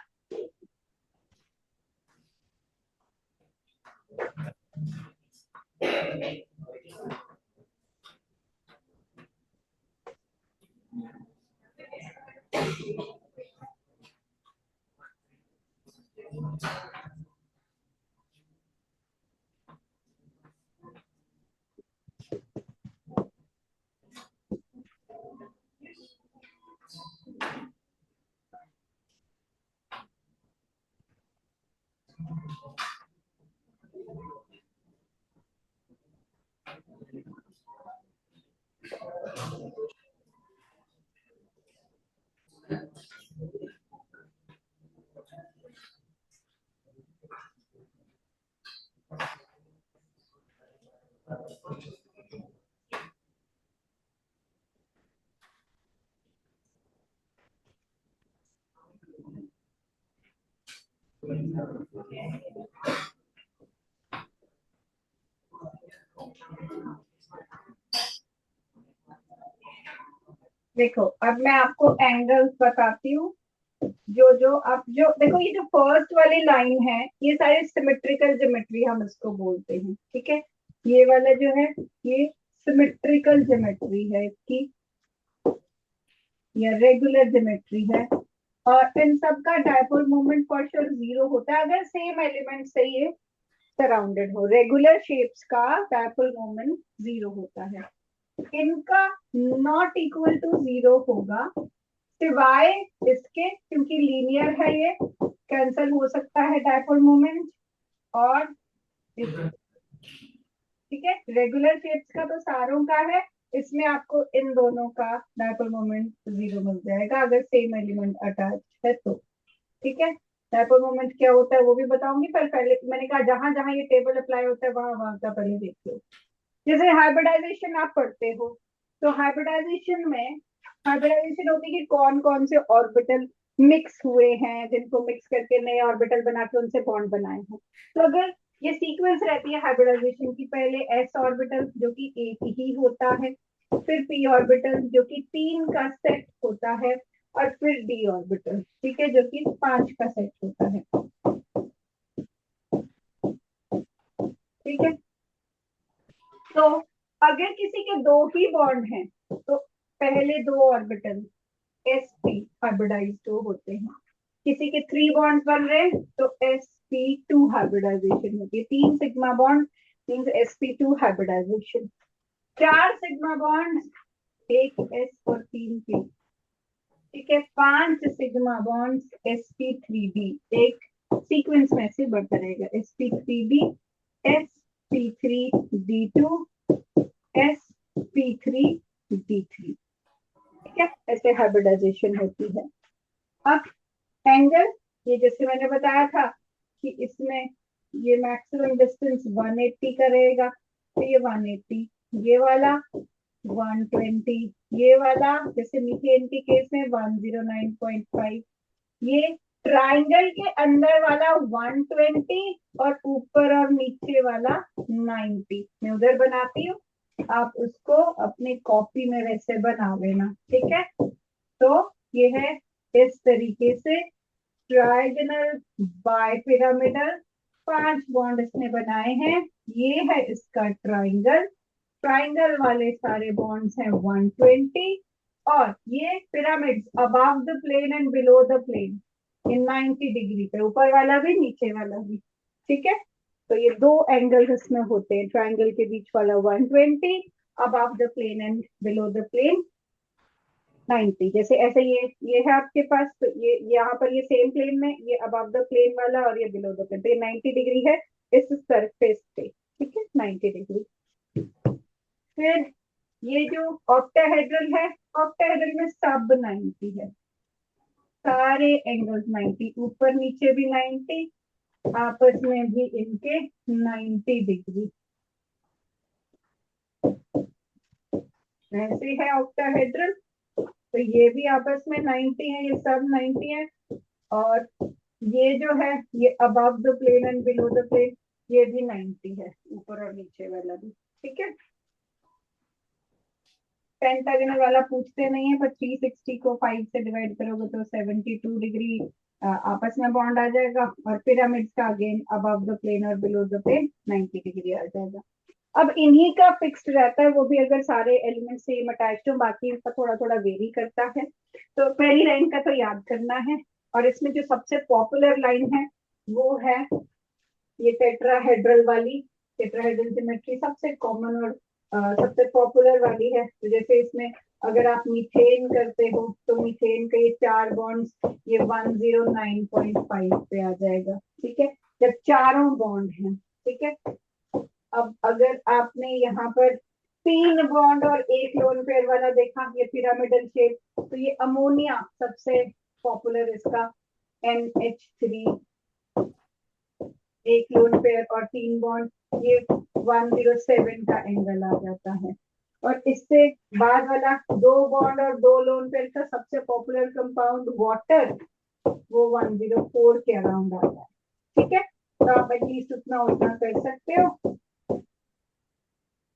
देखो अब मैं आपको एंगल्स बताती हूँ। जो जो अब जो देखो ये जो फर्स्ट वाली लाइन है ये सारे सिमेट्रिकल ज्योमेट्री हम इसको बोलते हैं, ठीक है। ये वाला जो है ये सिमेट्रिकल ज्योमेट्री है इसकी, या रेगुलर ज्योमेट्री है। और इन सब का dipole moment for sure zero होता है अगर सेम एलिमेंट से ये सराउंडेड हो। रेगुलर शेप्स का डायपोल मोमेंट जीरो होता है। इनका नॉट इक्वल टू जीरो होगा सिवाय इसके, क्योंकि लीनियर है ये, कैंसल हो सकता है डायपोल मोमेंट। और ठीक है, रेगुलर शेप्स का तो सारों का है, इसमें आपको इन दोनों का डायपोल मोमेंट जीरो मिल जाएगा अगर सेम एलिमेंट अटैच है तो। ठीक है, डायपोल मोमेंट क्या होता है वो भी बताऊंगी, पर पहले मैंने कहा जहां जहां ये टेबल अप्लाई होता है वहां वहां का पहले देख लो। जैसे हाइब्रिडाइजेशन आप पढ़ते हो तो हाइब्रिडाइजेशन होती है कि कौन कौन से ऑर्बिटल मिक्स हुए हैं, जिनको मिक्स करके नए ऑर्बिटल बना के उनसे बॉन्ड बनाए हैं। तो अगर ये सीक्वेंस रहती है हाइब्रिडाइजेशन की, पहले एस ऑर्बिटल जो कि एक ही होता है, फिर पी ऑर्बिटल जो कि 3 का सेट होता है, और फिर डी ऑर्बिटल, ठीक है, जो कि 5 का सेट होता है। ठीक है, तो अगर किसी के दो ही बॉन्ड हैं तो पहले दो ऑर्बिटल sp हाइब्रिडाइज्ड होते हैं। किसी के 3 बॉन्ड बन रहे हैं तो sp2 हाइब्रिडाइजेशन होती है। 3 sigma bond means sp2 hybridisation. 4 sigma bond, एक s और 3 p, ठीक है। 5 सिग्मा बॉन्ड sp3b, एक सीक्वेंस में से बढ़ता रहेगा, sp3b, sp3d2, sp3d3, ठीक है। ऐसे हाइब्रिडाइजेशन होती है। अब एंगल, ये जैसे मैंने बताया था कि इसमें ये मैक्सिमम डिस्टेंस 180 का रहेगा, तो ये 180, ये वाला 120, ये वाला जैसे मीथेन के केस में 109.5, ये ट्राइंगल के अंदर वाला 120 और ऊपर और नीचे वाला 90। मैं उधर बनाती हूँ, आप उसको अपनी कॉपी में वैसे बना लेना, ठीक है। तो ये है इस तरीके से ट्राइगोनल बाइपिरामिडल, 5 बॉन्ड इसने बनाए हैं। ये है इसका ट्राइंगल, ट्राइंगल वाले सारे बॉन्ड्स हैं 120, और ये pyramids above the plane and below the plane in 90 degree पे, ऊपर वाला भी नीचे वाला भी, ठीक है। तो ये दो एंगल्स इसमें होते हैं, ट्राइंगल के बीच वाला 120, above the plane and below the plane 90, जैसे ऐसे ये है आपके पास, तो ये यहाँ पर ये सेम प्लेन में, ये अबव द प्लेन वाला और ये बिलो द प्लेन, तो ये 90 डिग्री है इस सरफेस पे, ठीक है, 90 डिग्री। फिर ये जो ऑक्टाहेड्रल है, ऑक्टाहेड्रल में सब 90 है, सारे एंगल्स 90, ऊपर नीचे भी 90, आपस में भी इनके 90 डिग्री। ऐसे है ऑक्टाहेड्रल, तो ये भी आपस में 90 है, ये सब 90 है। और ये जो है ये above the plane and below the plane, ये भी 90 है, ऊपर और नीचे वाला भी, ठीक है। पेंटागनल वाला पूछते नहीं है, पर 360 को 5 से डिवाइड करोगे तो 72 डिग्री आपस में बॉन्ड आ जाएगा, और पिरामिड्स का अगेन अबव द प्लेन और बिलो द प्लेन 90 डिग्री आ जाएगा। अब इन्हीं का फिक्स्ड रहता है, वो भी अगर सारे एलिमेंट सेम अटैच्ड हो, बाकी इनका थोड़ा थोड़ा वेरी करता है। तो पहली लाइन का तो याद करना है। और इसमें जो सबसे पॉपुलर लाइन है वो है ये टेट्राहेड्रल वाली, टेट्राहेड्रल सिमेट्री सबसे कॉमन और सबसे पॉपुलर वाली है। तो जैसे इसमें अगर आप मीथेन करते हो तो मीथेन के ये 4 बॉन्ड्स, ये 109.5 पे आ जाएगा, ठीक है, जब चारों बॉन्ड हैं, ठीक है। अब अगर आपने यहाँ पर 3 बॉन्ड और एक लोन पेयर वाला देखा, ये पिरामिडल शेप, तो ये अमोनिया सबसे पॉपुलर इसका, NH3, एक लोन पेयर और 3 बॉन्ड, ये 107 का एंगल आ जाता है। और इससे बाद वाला 2 बॉन्ड और 2 लोन पेयर का सबसे पॉपुलर कंपाउंड वाटर, वो 104 के अराउंड आता है, ठीक है। तो आप एटलीस्ट उतना उतना कर सकते हो,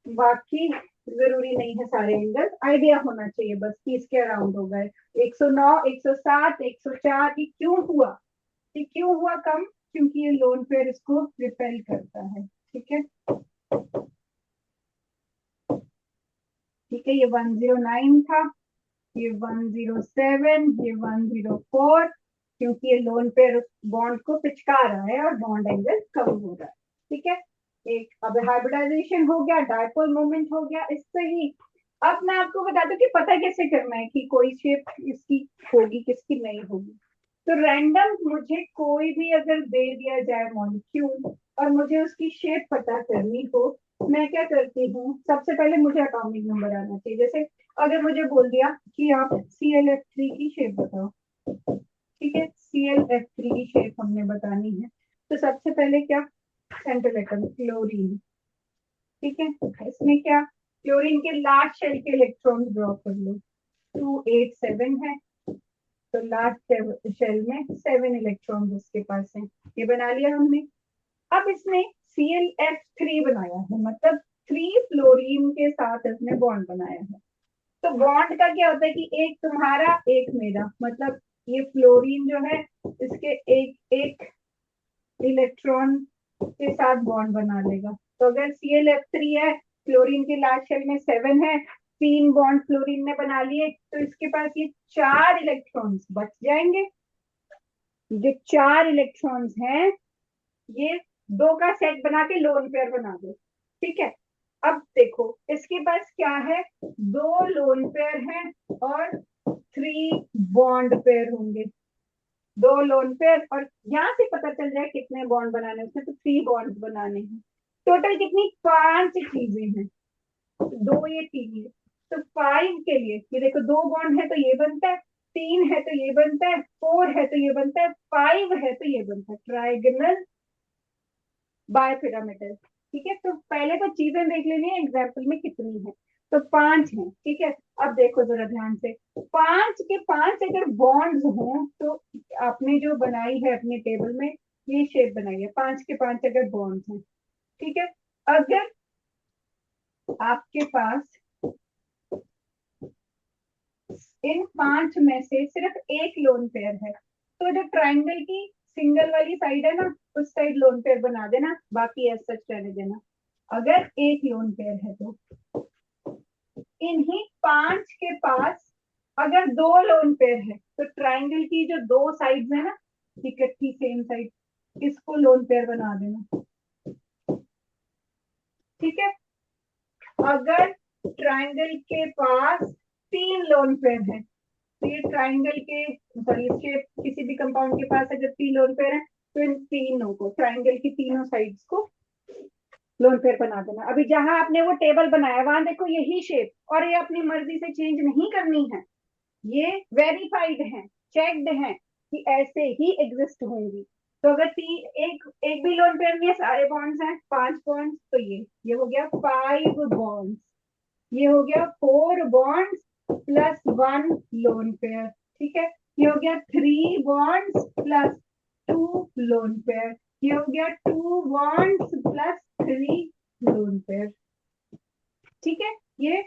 बाकी जरूरी नहीं है सारे एंगल, आइडिया होना चाहिए बस कि इसके अराउंड हो गए। 109, 107, 104, ये क्यों हुआ, ये क्यों हुआ कम, क्योंकि ये लोन पेयर इसको रिपेल करता है, ठीक है। ठीक है, ये 109 था, ये 107, ये 104, क्योंकि ये लोन पेयर बॉन्ड को पिचका रहा है और बॉन्ड एंगल कम हो रहा है, ठीक है। एक अब हाइब्रिडाइजेशन हो गया, डायपोल मोमेंट हो गया, इससे ही अब मैं आपको बता दूं कि पता कैसे करना है कि कोई शेप इसकी होगी किसकी नहीं होगी। तो रैंडम मुझे कोई भी अगर दे दिया जाए मॉलिक्यूल और मुझे उसकी शेप पता करनी हो, मैं क्या करती हूँ, सबसे पहले मुझे एटॉमिक नंबर आना चाहिए। जैसे अगर मुझे बोल दिया कि आप ClF3 की शेप बताओ, ठीक है, ClF3 की शेप हमने बतानी है, तो सबसे पहले क्या, सेंट्रल एटम क्लोरीन, ठीक है। इसमें क्या, क्लोरीन के लास्ट शेल के इलेक्ट्रॉन ड्रॉ कर लो, 287 है, तो लास्ट शेल में 7 इलेक्ट्रॉन उसके पास है, ये बना लिया हमने। अब इसने ClF3 बनाया है, मतलब 3 फ्लोरीन के साथ इसने बॉन्ड बनाया है। तो बॉन्ड का क्या होता है कि एक तुम्हारा एक मेरा, मतलब ये फ्लोरीन जो है इसके एक एक इलेक्ट्रॉन के साथ बॉन्ड बना लेगा। तो अगर ClF3 है, क्लोरीन के लास्ट शेल में 7 है, 3 बॉन्ड फ्लोरीन ने बना लिए, तो इसके पास ये 4 इलेक्ट्रॉन्स बच जाएंगे। जो 4 इलेक्ट्रॉन्स हैं, ये दो का सेट बना के लोन पेयर बना दो, ठीक है। अब देखो इसके पास क्या है, 2 लोन पेयर हैं और 3 बॉन्ड पेयर होंगे, 2 लोन पेयर, और यहाँ से पता चल जाए कितने बॉन्ड बनाने, उसमें तो 3 बॉन्ड बनाने हैं। टोटल कितनी, 5 चीजें हैं, 2 ये 3 है, तो 5 के लिए ये देखो, 2 बॉन्ड है तो ये बनता है, 3 है तो ये बनता है, 4 है तो ये बनता है, 5 है तो ये बनता है, ट्राइगोनल बाय पिरामिडल, ठीक है। तो पहले तो चीजें देख लेनी है एग्जाम्पल में कितनी है, तो 5 है, ठीक है। अब देखो जरा ध्यान से, 5 के 5 अगर बॉन्ड्स हों, तो आपने जो बनाई है अपने टेबल में, ये शेप बनाई है, 5 के 5 अगर बॉन्ड्स हैं, ठीक है। अगर आपके पास इन 5 में से सिर्फ एक लोन पेयर है, तो जो ट्राइंगल की सिंगल वाली साइड है ना, उस साइड लोन पेयर बना देना, बाकी ऐसा सच रहने देना। अगर एक लोन पेयर है तो इन्हीं 5 के पास अगर 2 लोन पेयर है, तो ट्राइंगल की जो 2 साइड्स है ना, इकट्ठी सेम साइड, इसको लोन पेयर बना देना, ठीक है। अगर ट्राइंगल के पास 3 लोन पेयर है, तो ये ट्राइंगल के, सॉरी, शेप किसी भी कंपाउंड के पास अगर 3 लोन पेयर है तो इन तीनों को, ट्राइंगल की तीनों साइड्स को लोन पेयर बना देना। अभी जहां आपने वो टेबल बनाया वहां देखो यही शेप, और ये अपनी मर्जी से चेंज नहीं करनी है, ये वेरीफाइड है, चेक्ड है कि ऐसे ही एग्जिस्ट होंगी। तो अगर एक एक भी लोन पेयर में सारे बॉन्ड्स हैं, 5 बॉन्ड्स, तो ये हो गया 5 बॉन्ड्स, ये हो गया 4 बॉन्ड्स प्लस 1 लोन पेयर, ठीक है। ये हो गया 3 बॉन्ड्स प्लस 2 लोन पेयर, ये हो गया 2 बॉन्ड्स प्लस 3 लोन पेयर, ठीक है। ये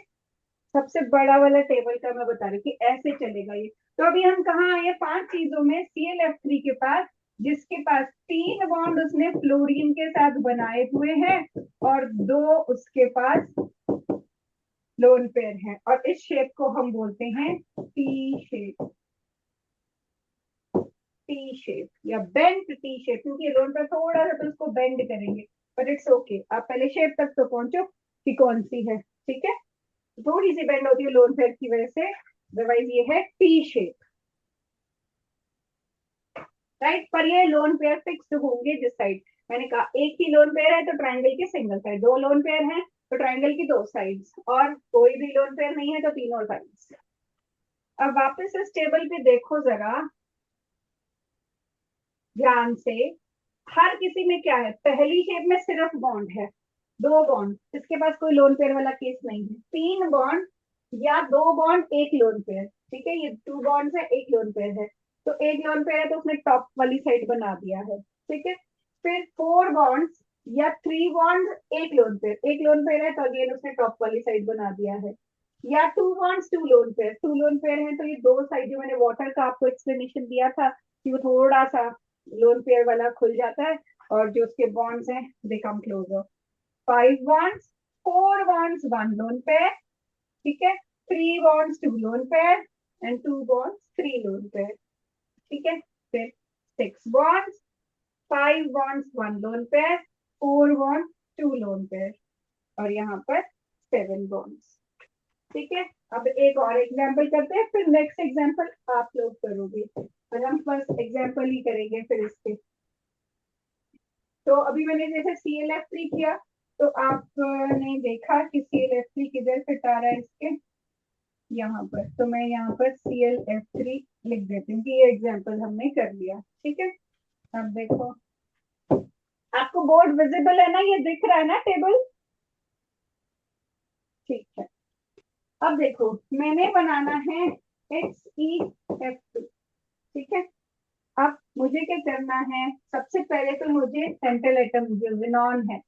सबसे बड़ा वाला टेबल का मैं बता रही कि ऐसे चलेगा ये। तो अभी हम कहाँ आए 5 चीजों में, ClF3 के पास, जिसके पास 3 बॉन्ड उसने फ्लोरीन के साथ बनाए हुए हैं और 2 उसके पास लोन पेयर है, और इस शेप को हम बोलते हैं टी शेप, टी शेप या बेंट टी शेप, क्योंकि लोन पेयर थोड़ा सा तो उसको बेंड करेंगे, बट इट्स ओके। आप पहले शेप तक तो पहुंचो कि कौन सी है, ठीक है। थोड़ी सी बेंड होती है लोन पेयर की वजह से, अदरवाइज ये है टी शेप, राइट। पर ये लोन पेयर फिक्स्ड होंगे जिस साइड, मैंने कहा एक ही लोन पेयर है तो ट्राइंगल की सिंगल साइड, 2 लोन पेयर हैं तो ट्राइंगल की 2 साइड्स, और कोई भी लोन पेयर नहीं है तो तीनों साइड्स। अब वापस इस टेबल पे देखो जरा ध्यान से, हर किसी में क्या है, पहली शेप में सिर्फ बॉन्ड है, 2 बॉन्ड, इसके पास कोई लोन पेयर वाला केस नहीं है। 3 बॉन्ड या 2 बॉन्ड, एक लोन पेयर, ठीक है। ये 2 बॉन्ड है, एक लोन पेयर है, तो एक लोन पेयर है तो उसने टॉप वाली साइड बना दिया है, ठीक है। फिर 4 बॉन्ड्स या 3 बॉन्ड, एक लोन पेयर, एक लोन पेयर है तो अगेन उसने टॉप वाली साइड बना दिया है, या 2 bonds 2 lone pair, 2 lone pair है तो ये 2 साइड, जो मैंने वाटर का आपको एक्सप्लेनेशन दिया था कि वो थोड़ा सा लोन पेयर वाला खुल जाता है और जो उसके बॉन्ड्स हैं they come closer. 5 bonds, 4 bonds 1 lone pair, ठीक है। 3 bonds 2 lone pair and 2 bonds 3 lone pair, ठीक है। फिर 6 bonds, 5 bonds 1 lone pair, 4 bond 2 lone pair, और यहाँ पर 7 बॉन्ड्स, ठीक है। अब एक और एग्जाम्पल करते हैं, फिर नेक्स्ट एग्जाम्पल आप लोग करोगे, और हम फर्स्ट एग्जाम्पल ही करेंगे फिर इसके। तो अभी मैंने जैसे ClF3 किया, तो आपने देखा कि ClF3 किधर फिट आ रहा है इसके, यहाँ पर। तो मैं यहाँ पर ClF3 लिख देती हूँ कि ये एग्जाम्पल हमने कर लिया, ठीक है। अब देखो, आपको बोर्ड विजिबल है ना, ये दिख रहा है ना टेबल, ठीक है। अब देखो, मैंने बनाना है HeF2, ठीक है। अब मुझे क्या करना है, सबसे पहले तो मुझे सेंट्रल एटम जो विनॉन है,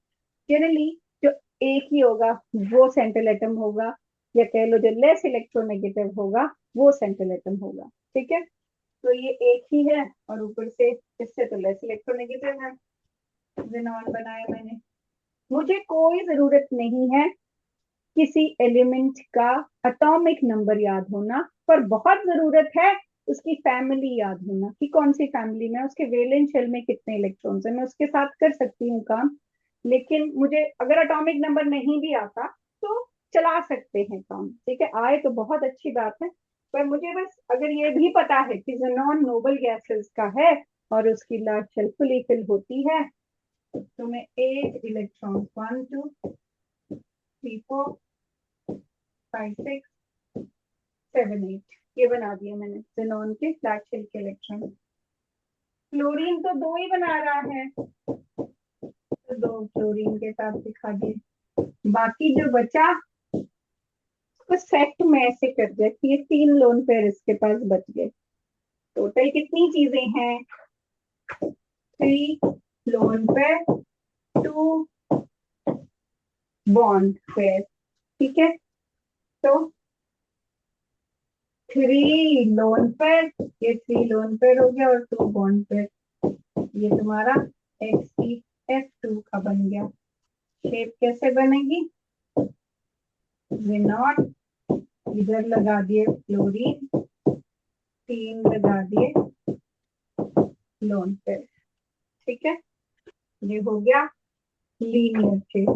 जनरली जो एक ही होगा वो सेंट्रल एटम होगा, या कह लो जो लेस इलेक्ट्रोनेगेटिव होगा वो सेंट्रल एटम होगा, ठीक है। तो ये एक ही है और ऊपर से इससे तो लेस इलेक्ट्रोनेगेटिव है, विनॉन बनाया मैंने। मुझे कोई जरूरत नहीं है किसी एलिमेंट का एटॉमिक नंबर याद होना, पर बहुत जरूरत है उसकी फैमिली याद होना कि कौन सी फैमिली में, उसके वैलेंस शेल में कितने इलेक्ट्रॉन्स है, मैं उसके साथ कर सकती हूँ काम। लेकिन मुझे अगर एटॉमिक नंबर नहीं भी आता तो चला सकते हैं काम, ठीक है। आए तो बहुत अच्छी बात है, पर मुझे बस अगर ये भी पता है कि नॉन नोबल गैसेस का है और उसकी लार्ज शेल फुली फिल होती है, तो मैं 8 इलेक्ट्रॉन 1 2 3 4 5 6 7 8 ये बना दिया मैंने xenon के फ्लैट शेल के इलेक्ट्रॉन। क्लोरीन तो 2 ही बना रहा है, तो 2 क्लोरीन के साथ दिखा दिए। बाकी जो बचा उसको सेट में ऐसे कर दिया कि ये 3 लोन पेयर इसके पास बच गए। टोटल कितनी चीजें हैं, 3 लोन पेयर, 2 बॉन्ड पेयर, ठीक है। तो 3 लोन पेयर, ये 3 लोन पेयर हो गया, और 2 बॉन्ड पेयर, ये तुम्हारा HeF2 का बन गया। शेप कैसे बनेगी, विनॉट, इधर लगा दिए क्लोरीन, 3 लगा दिए लोन पेयर, ठीक है। ये हो गया लीनियर शेप,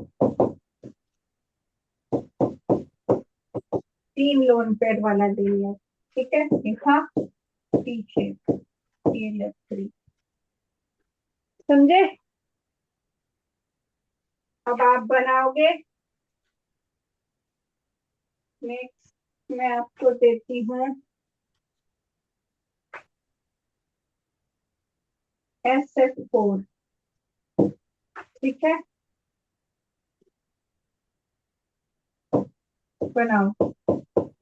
3 लोन पेयर वाला लीनियर। ठीक है, ये था टी शेप, ये लेफ्ट 3, समझे? अब आप बनाओगे। नेक्स्ट मैं आपको देती हूँ SF4। ठीक है, बनाओ।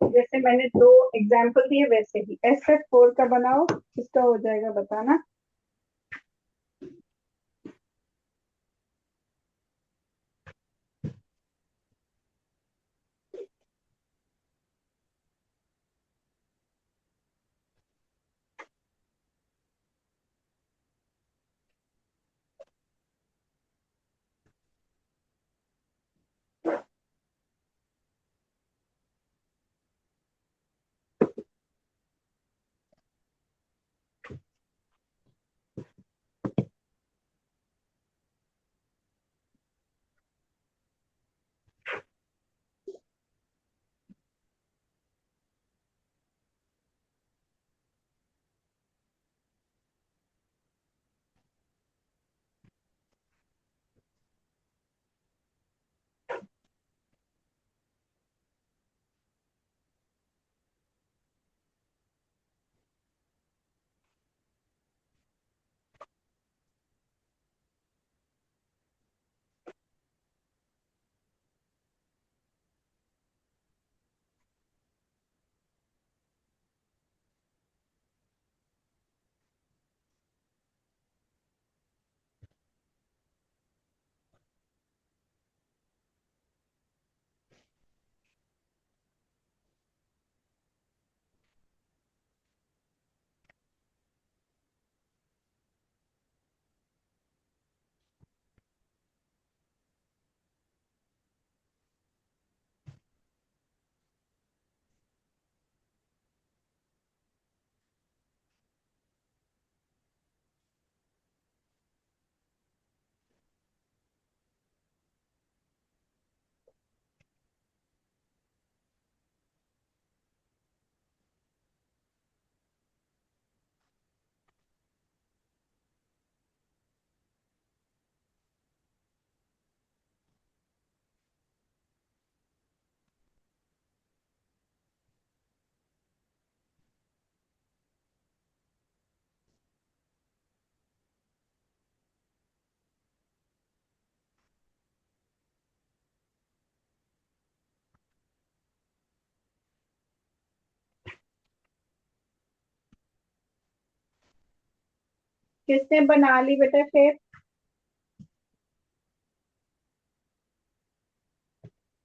जैसे मैंने दो एग्जाम्पल दिए वैसे ही SF4 का बनाओ, किसका हो जाएगा बताना। किसने बना ली बेटा shape?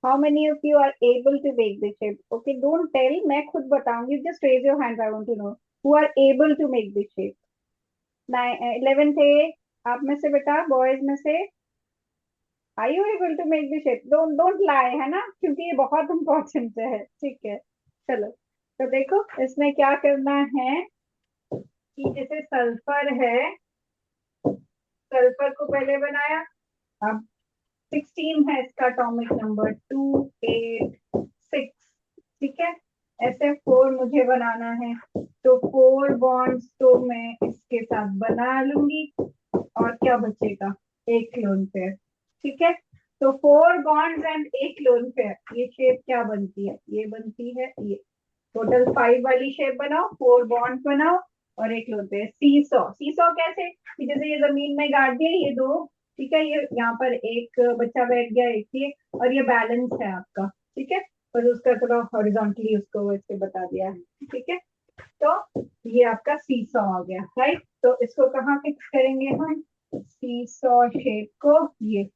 How many of you are able to make this shape? Okay, don't tell, मैं खुद बताऊंगी, just raise your hand, I want to know who are able to make this shape. 11 थे आप में से बेटा, बॉयज में से। Are you able to make this shape? Don't don't lie, है ना, क्योंकि ये बहुत इंपॉर्टेंट है। ठीक है, चलो। तो देखो इसमें क्या करना है कि जैसे सल्फर है, सल्फर को पहले बनाया, अब 16 है इसका एटॉमिक नंबर, 2 8 6। ठीक है, SF4 मुझे बनाना है, तो 4 बॉन्ड्स तो मैं इसके साथ बना लूंगी, और क्या बचेगा, एक लोन पेयर। ठीक है, तो 4 बॉन्ड्स एंड एक लोन पेयर, ये शेप क्या बनती है, ये बनती है ये। टोटल 5 वाली शेप बनाओ, 4 बॉन्ड बनाओ और एक लोन पेयर। सीसॉ, सीसॉ कैसे कि जैसे ये जमीन में गाड़ दिया ये दो, ठीक है, ये यहाँ पर एक बच्चा बैठ गया, एक ये, और ये बैलेंस है आपका। ठीक है, पर उसका थोड़ा हॉरिजॉन्टली उसको वैसे बता दिया है। ठीक है, तो ये आपका सीसॉ आ गया, राइट। तो इसको कहाँ फिक्स करेंगे हम, सीसॉ शेप को, ये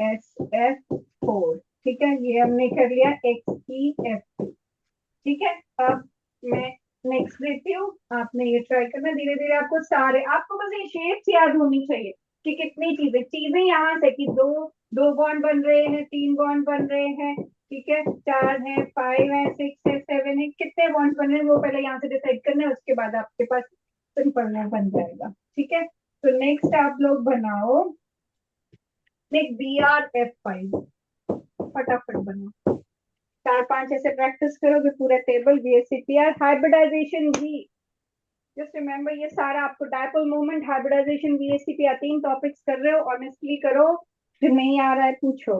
SF4। ठीक है, ये हमने कर लिया XEF2। ठीक है, अब मैं नेक्स्ट देती हूँ, आपने ये ट्राई करना, धीरे धीरे आपको सारे, आपको बस ये शेप्स याद होनी चाहिए कि कितनी चीजें चीजें यहाँ से कि दो, 2 बॉन्ड बन रहे हैं, 3 बॉन्ड बन रहे हैं, ठीक है, 4 है, 5 है, 6 है, 7 है, कितने बॉन्ड बन रहे हैं वो पहले यहाँ से डिसाइड करना है, उसके बाद आपके पास सिंपल में बन जाएगा। ठीक है, तो नेक्स्ट आप लोग बनाओ, नेक्स्ट BR F5, फटाफट बनाओ। चार पांच ऐसे प्रैक्टिस करोगे पूरा टेबल VSCPR हाइब्रिडाइजेशन भी। जस्ट रिमेम्बर ये सारा आपको डायपोल मोमेंट हाइब्रिडाइजेशन VSCPR तीन टॉपिक्स कर रहे हो, ऑनेस्टली करो। जो नहीं आ रहा है पूछो।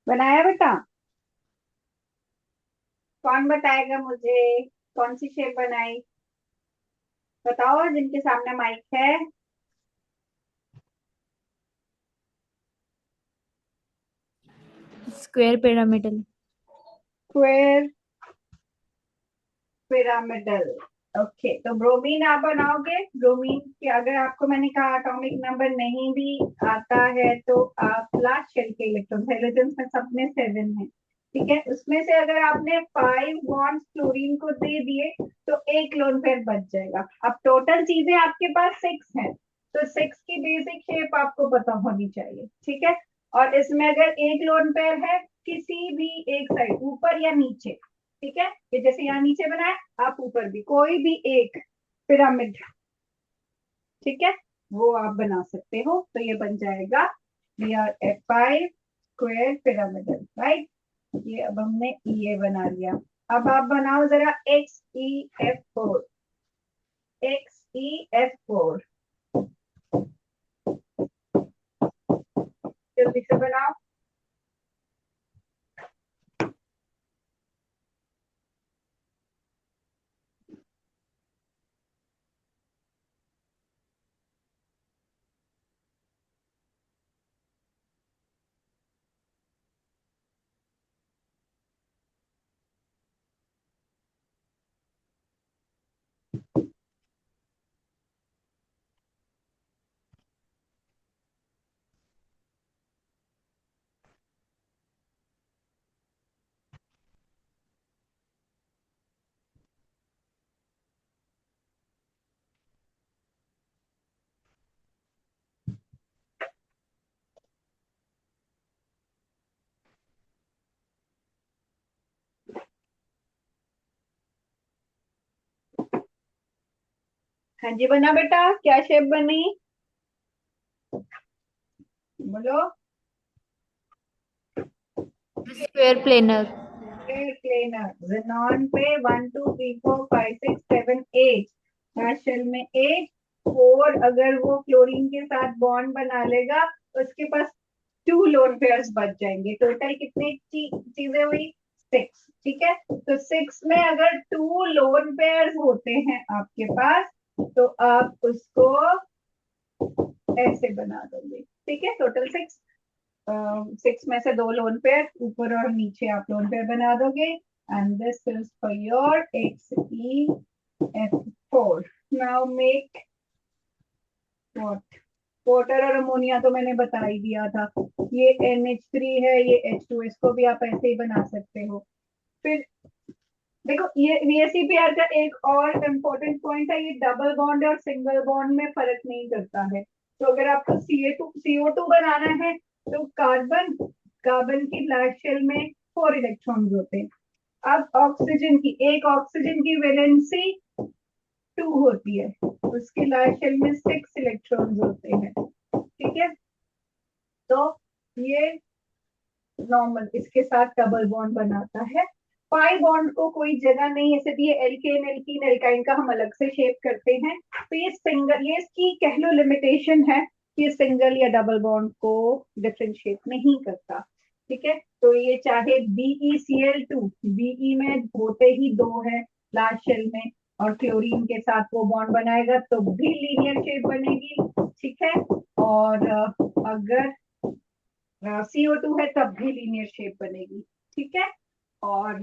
बनाया बेटा? कौन बताएगा मुझे? कौन सी शेप बनाई? बताओ जिनके सामने माइक है। Square pyramidal. Square pyramidal. Okay, तो ब्रोमीन आप बनाओगे। ब्रोमीन के अगर आपको मैंने कहा एटॉमिक नंबर नहीं भी आता है तो आप लास्ट शेल के इलेक्ट्रॉन, हाइड्रोजन में सब में 7 है, ठीक है। उसमें से अगर आपने 5 बॉन्ड्स क्लोरीन को दे दिए तो एक लोन पेयर बच जाएगा। अब टोटल चीजें आपके पास 6 है, तो 6 की बेसिक शेप आपको पता होनी चाहिए, ठीक है। और इसमें अगर एक लोन पेयर है किसी भी एक साइड, ऊपर या नीचे, ठीक है, ये जैसे यहाँ नीचे बनाए, आप ऊपर भी कोई भी एक पिरामिड, ठीक है, वो आप बना सकते हो। तो ये बन जाएगा BRF5 स्क्वायर पिरामिडल, राइट। ये अब हमने ये बना लिया। अब आप बनाओ जरा XEF4। XEF4 जल्दी से बनाओ। हाँ जी, बना बेटा, क्या शेप बनी? बोलो। Square planar. प्लेनर जेनॉन पे 1 2 3 4 5 6 7 8 लास्ट शेल में 8 4 अगर वो क्लोरीन के साथ बॉन्ड बना लेगा तो उसके पास 2 लोन पेयर्स बच जाएंगे। टोटल कितनी चीजें हुई 6। ठीक है, तो 6 में अगर 2 लोन पेयर्स होते हैं आपके पास तो आप उसको ऐसे बना दोगे। ठीक है, टोटल 6 6 में से 2 लोन पेयर ऊपर और नीचे आप लोन पेयर बना दोगे and this is for your XeF4। Now make what, water और अमोनिया तो मैंने बता ही दिया था। ये NH3 है, ये H2, इसको भी आप ऐसे ही बना सकते हो। फिर देखो ये VSEPR का एक और इम्पोर्टेंट पॉइंट है, ये डबल बॉन्ड और सिंगल बॉन्ड में फर्क नहीं करता है। तो अगर आपको CO2 बनाना है तो कार्बन कार्बन की ब्लैक शेल में 4 इलेक्ट्रॉन्स होते हैं। अब एक ऑक्सीजन की वैलेंसी 2 होती है, उसकी लास्ट शेल में 6 इलेक्ट्रॉन्स होते हैं। ठीक है, तो ये नॉर्मल इसके साथ डबल बॉन्ड बनाता है। पाई बॉन्ड को कोई जगह नहीं है, सिर्फ ये एल्केन एल्कीन एल्काइन का हम अलग से शेप करते हैं। तो ये सिंगल, ये इसकी कह लो लिमिटेशन है कि सिंगल या डबल बॉन्ड को डिफरेंशिएट नहीं करता। ठीक है, तो ये चाहे BeCl2 बीई में होते ही 2 है लास्ट शेल में और क्लोरीन के साथ वो बॉन्ड बनाएगा तो भी लीनियर शेप बनेगी। ठीक है, और अगर CO2 है तब भी लीनियर शेप बनेगी। ठीक है, और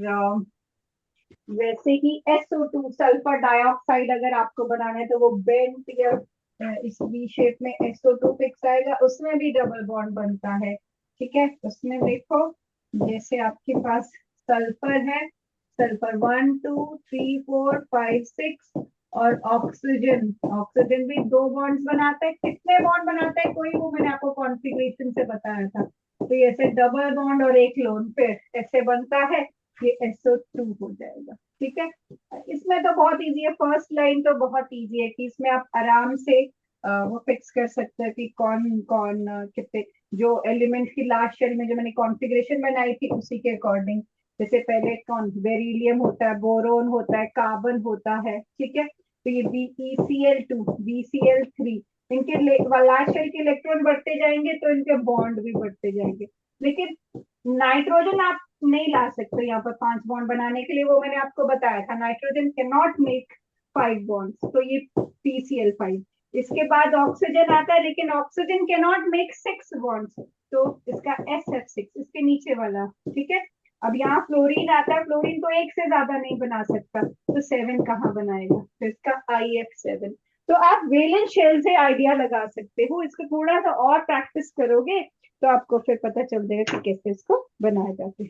वैसे ही SO2 सल्फर डाइऑक्साइड अगर आपको बनाना है तो वो बेंट या इस वी शेप में SO2 फिक्स आएगा, उसमें भी डबल बॉन्ड बनता है। ठीक है, उसमें देखो जैसे आपके पास सल्फर है, सल्फर 1 2 3 4 5 6 और ऑक्सीजन ऑक्सीजन भी 2 बॉन्ड्स बनाता है। कितने बॉन्ड बनाता है कोई, वो मैंने आपको कॉन्फ़िगरेशन से बताया था। तो ऐसे डबल बॉन्ड और एक लोन पेयर ऐसे बनता है, ये SO2 हो जाएगा। ठीक है, इसमें तो बहुत इजी है, फर्स्ट लाइन तो बहुत इजी है कि इसमें आप आराम से वो फिक्स कर सकते हैं कि कौन कौन कितने, जो एलिमेंट की लास्ट शेल में जो मैंने कॉन्फ़िगरेशन बनाई थी उसी के अकॉर्डिंग। जैसे पहले कौन बेरिलियम होता है, बोरोन होता है, कार्बन होता है। ठीक है, तो ये BeCl2 BCl3 इनके लास्ट शेल के इलेक्ट्रॉन बढ़ते जाएंगे तो इनके बॉन्ड भी बढ़ते जाएंगे। लेकिन नाइट्रोजन आप नहीं ला सकते यहाँ पर 5 बॉन्ड बनाने के लिए, वो मैंने आपको बताया था nitrogen can not make 5 bonds, तो ये PCl5। इसके बाद ऑक्सीजन आता है लेकिन oxygen can not make 6 bonds, तो इसका SF6 इसके नीचे वाला। ठीक है, अब यहाँ फ्लोरीन आता है, फ्लोरीन तो एक से ज्यादा नहीं बना सकता तो 7 कहाँ बनाएगा, तो इसका IF7। तो आप वेलेंस शेल से आइडिया लगा सकते हो, इसको थोड़ा सा और प्रैक्टिस करोगे तो आपको फिर पता चल जाएगा कि कैसे इसको बनाया जाता है।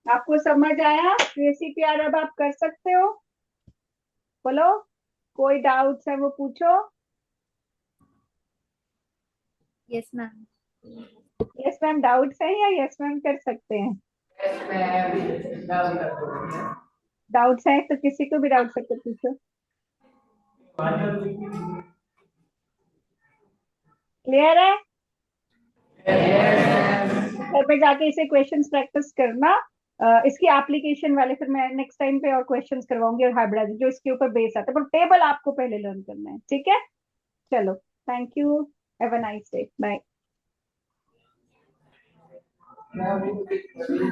आपको समझ आया रेसिपी, अब आप कर सकते हो। बोलो, कोई डाउट्स है वो पूछो। Yes ma'am. Yes ma'am doubts है या यस मैम कर सकते हैं? डाउट्स है तो किसी को भी डाउट सकते पूछो। क्लियर है? घर पे जाके इसे क्वेश्चंस प्रैक्टिस करना। इसकी एप्लीकेशन वाले फिर मैं नेक्स्ट टाइम पे और क्वेश्चंस करवाऊंगी और हाइब्रिड जो इसके ऊपर बेस आता है, पर टेबल आपको पहले लर्न करना है। ठीक है, चलो, thank you, have a nice day, bye.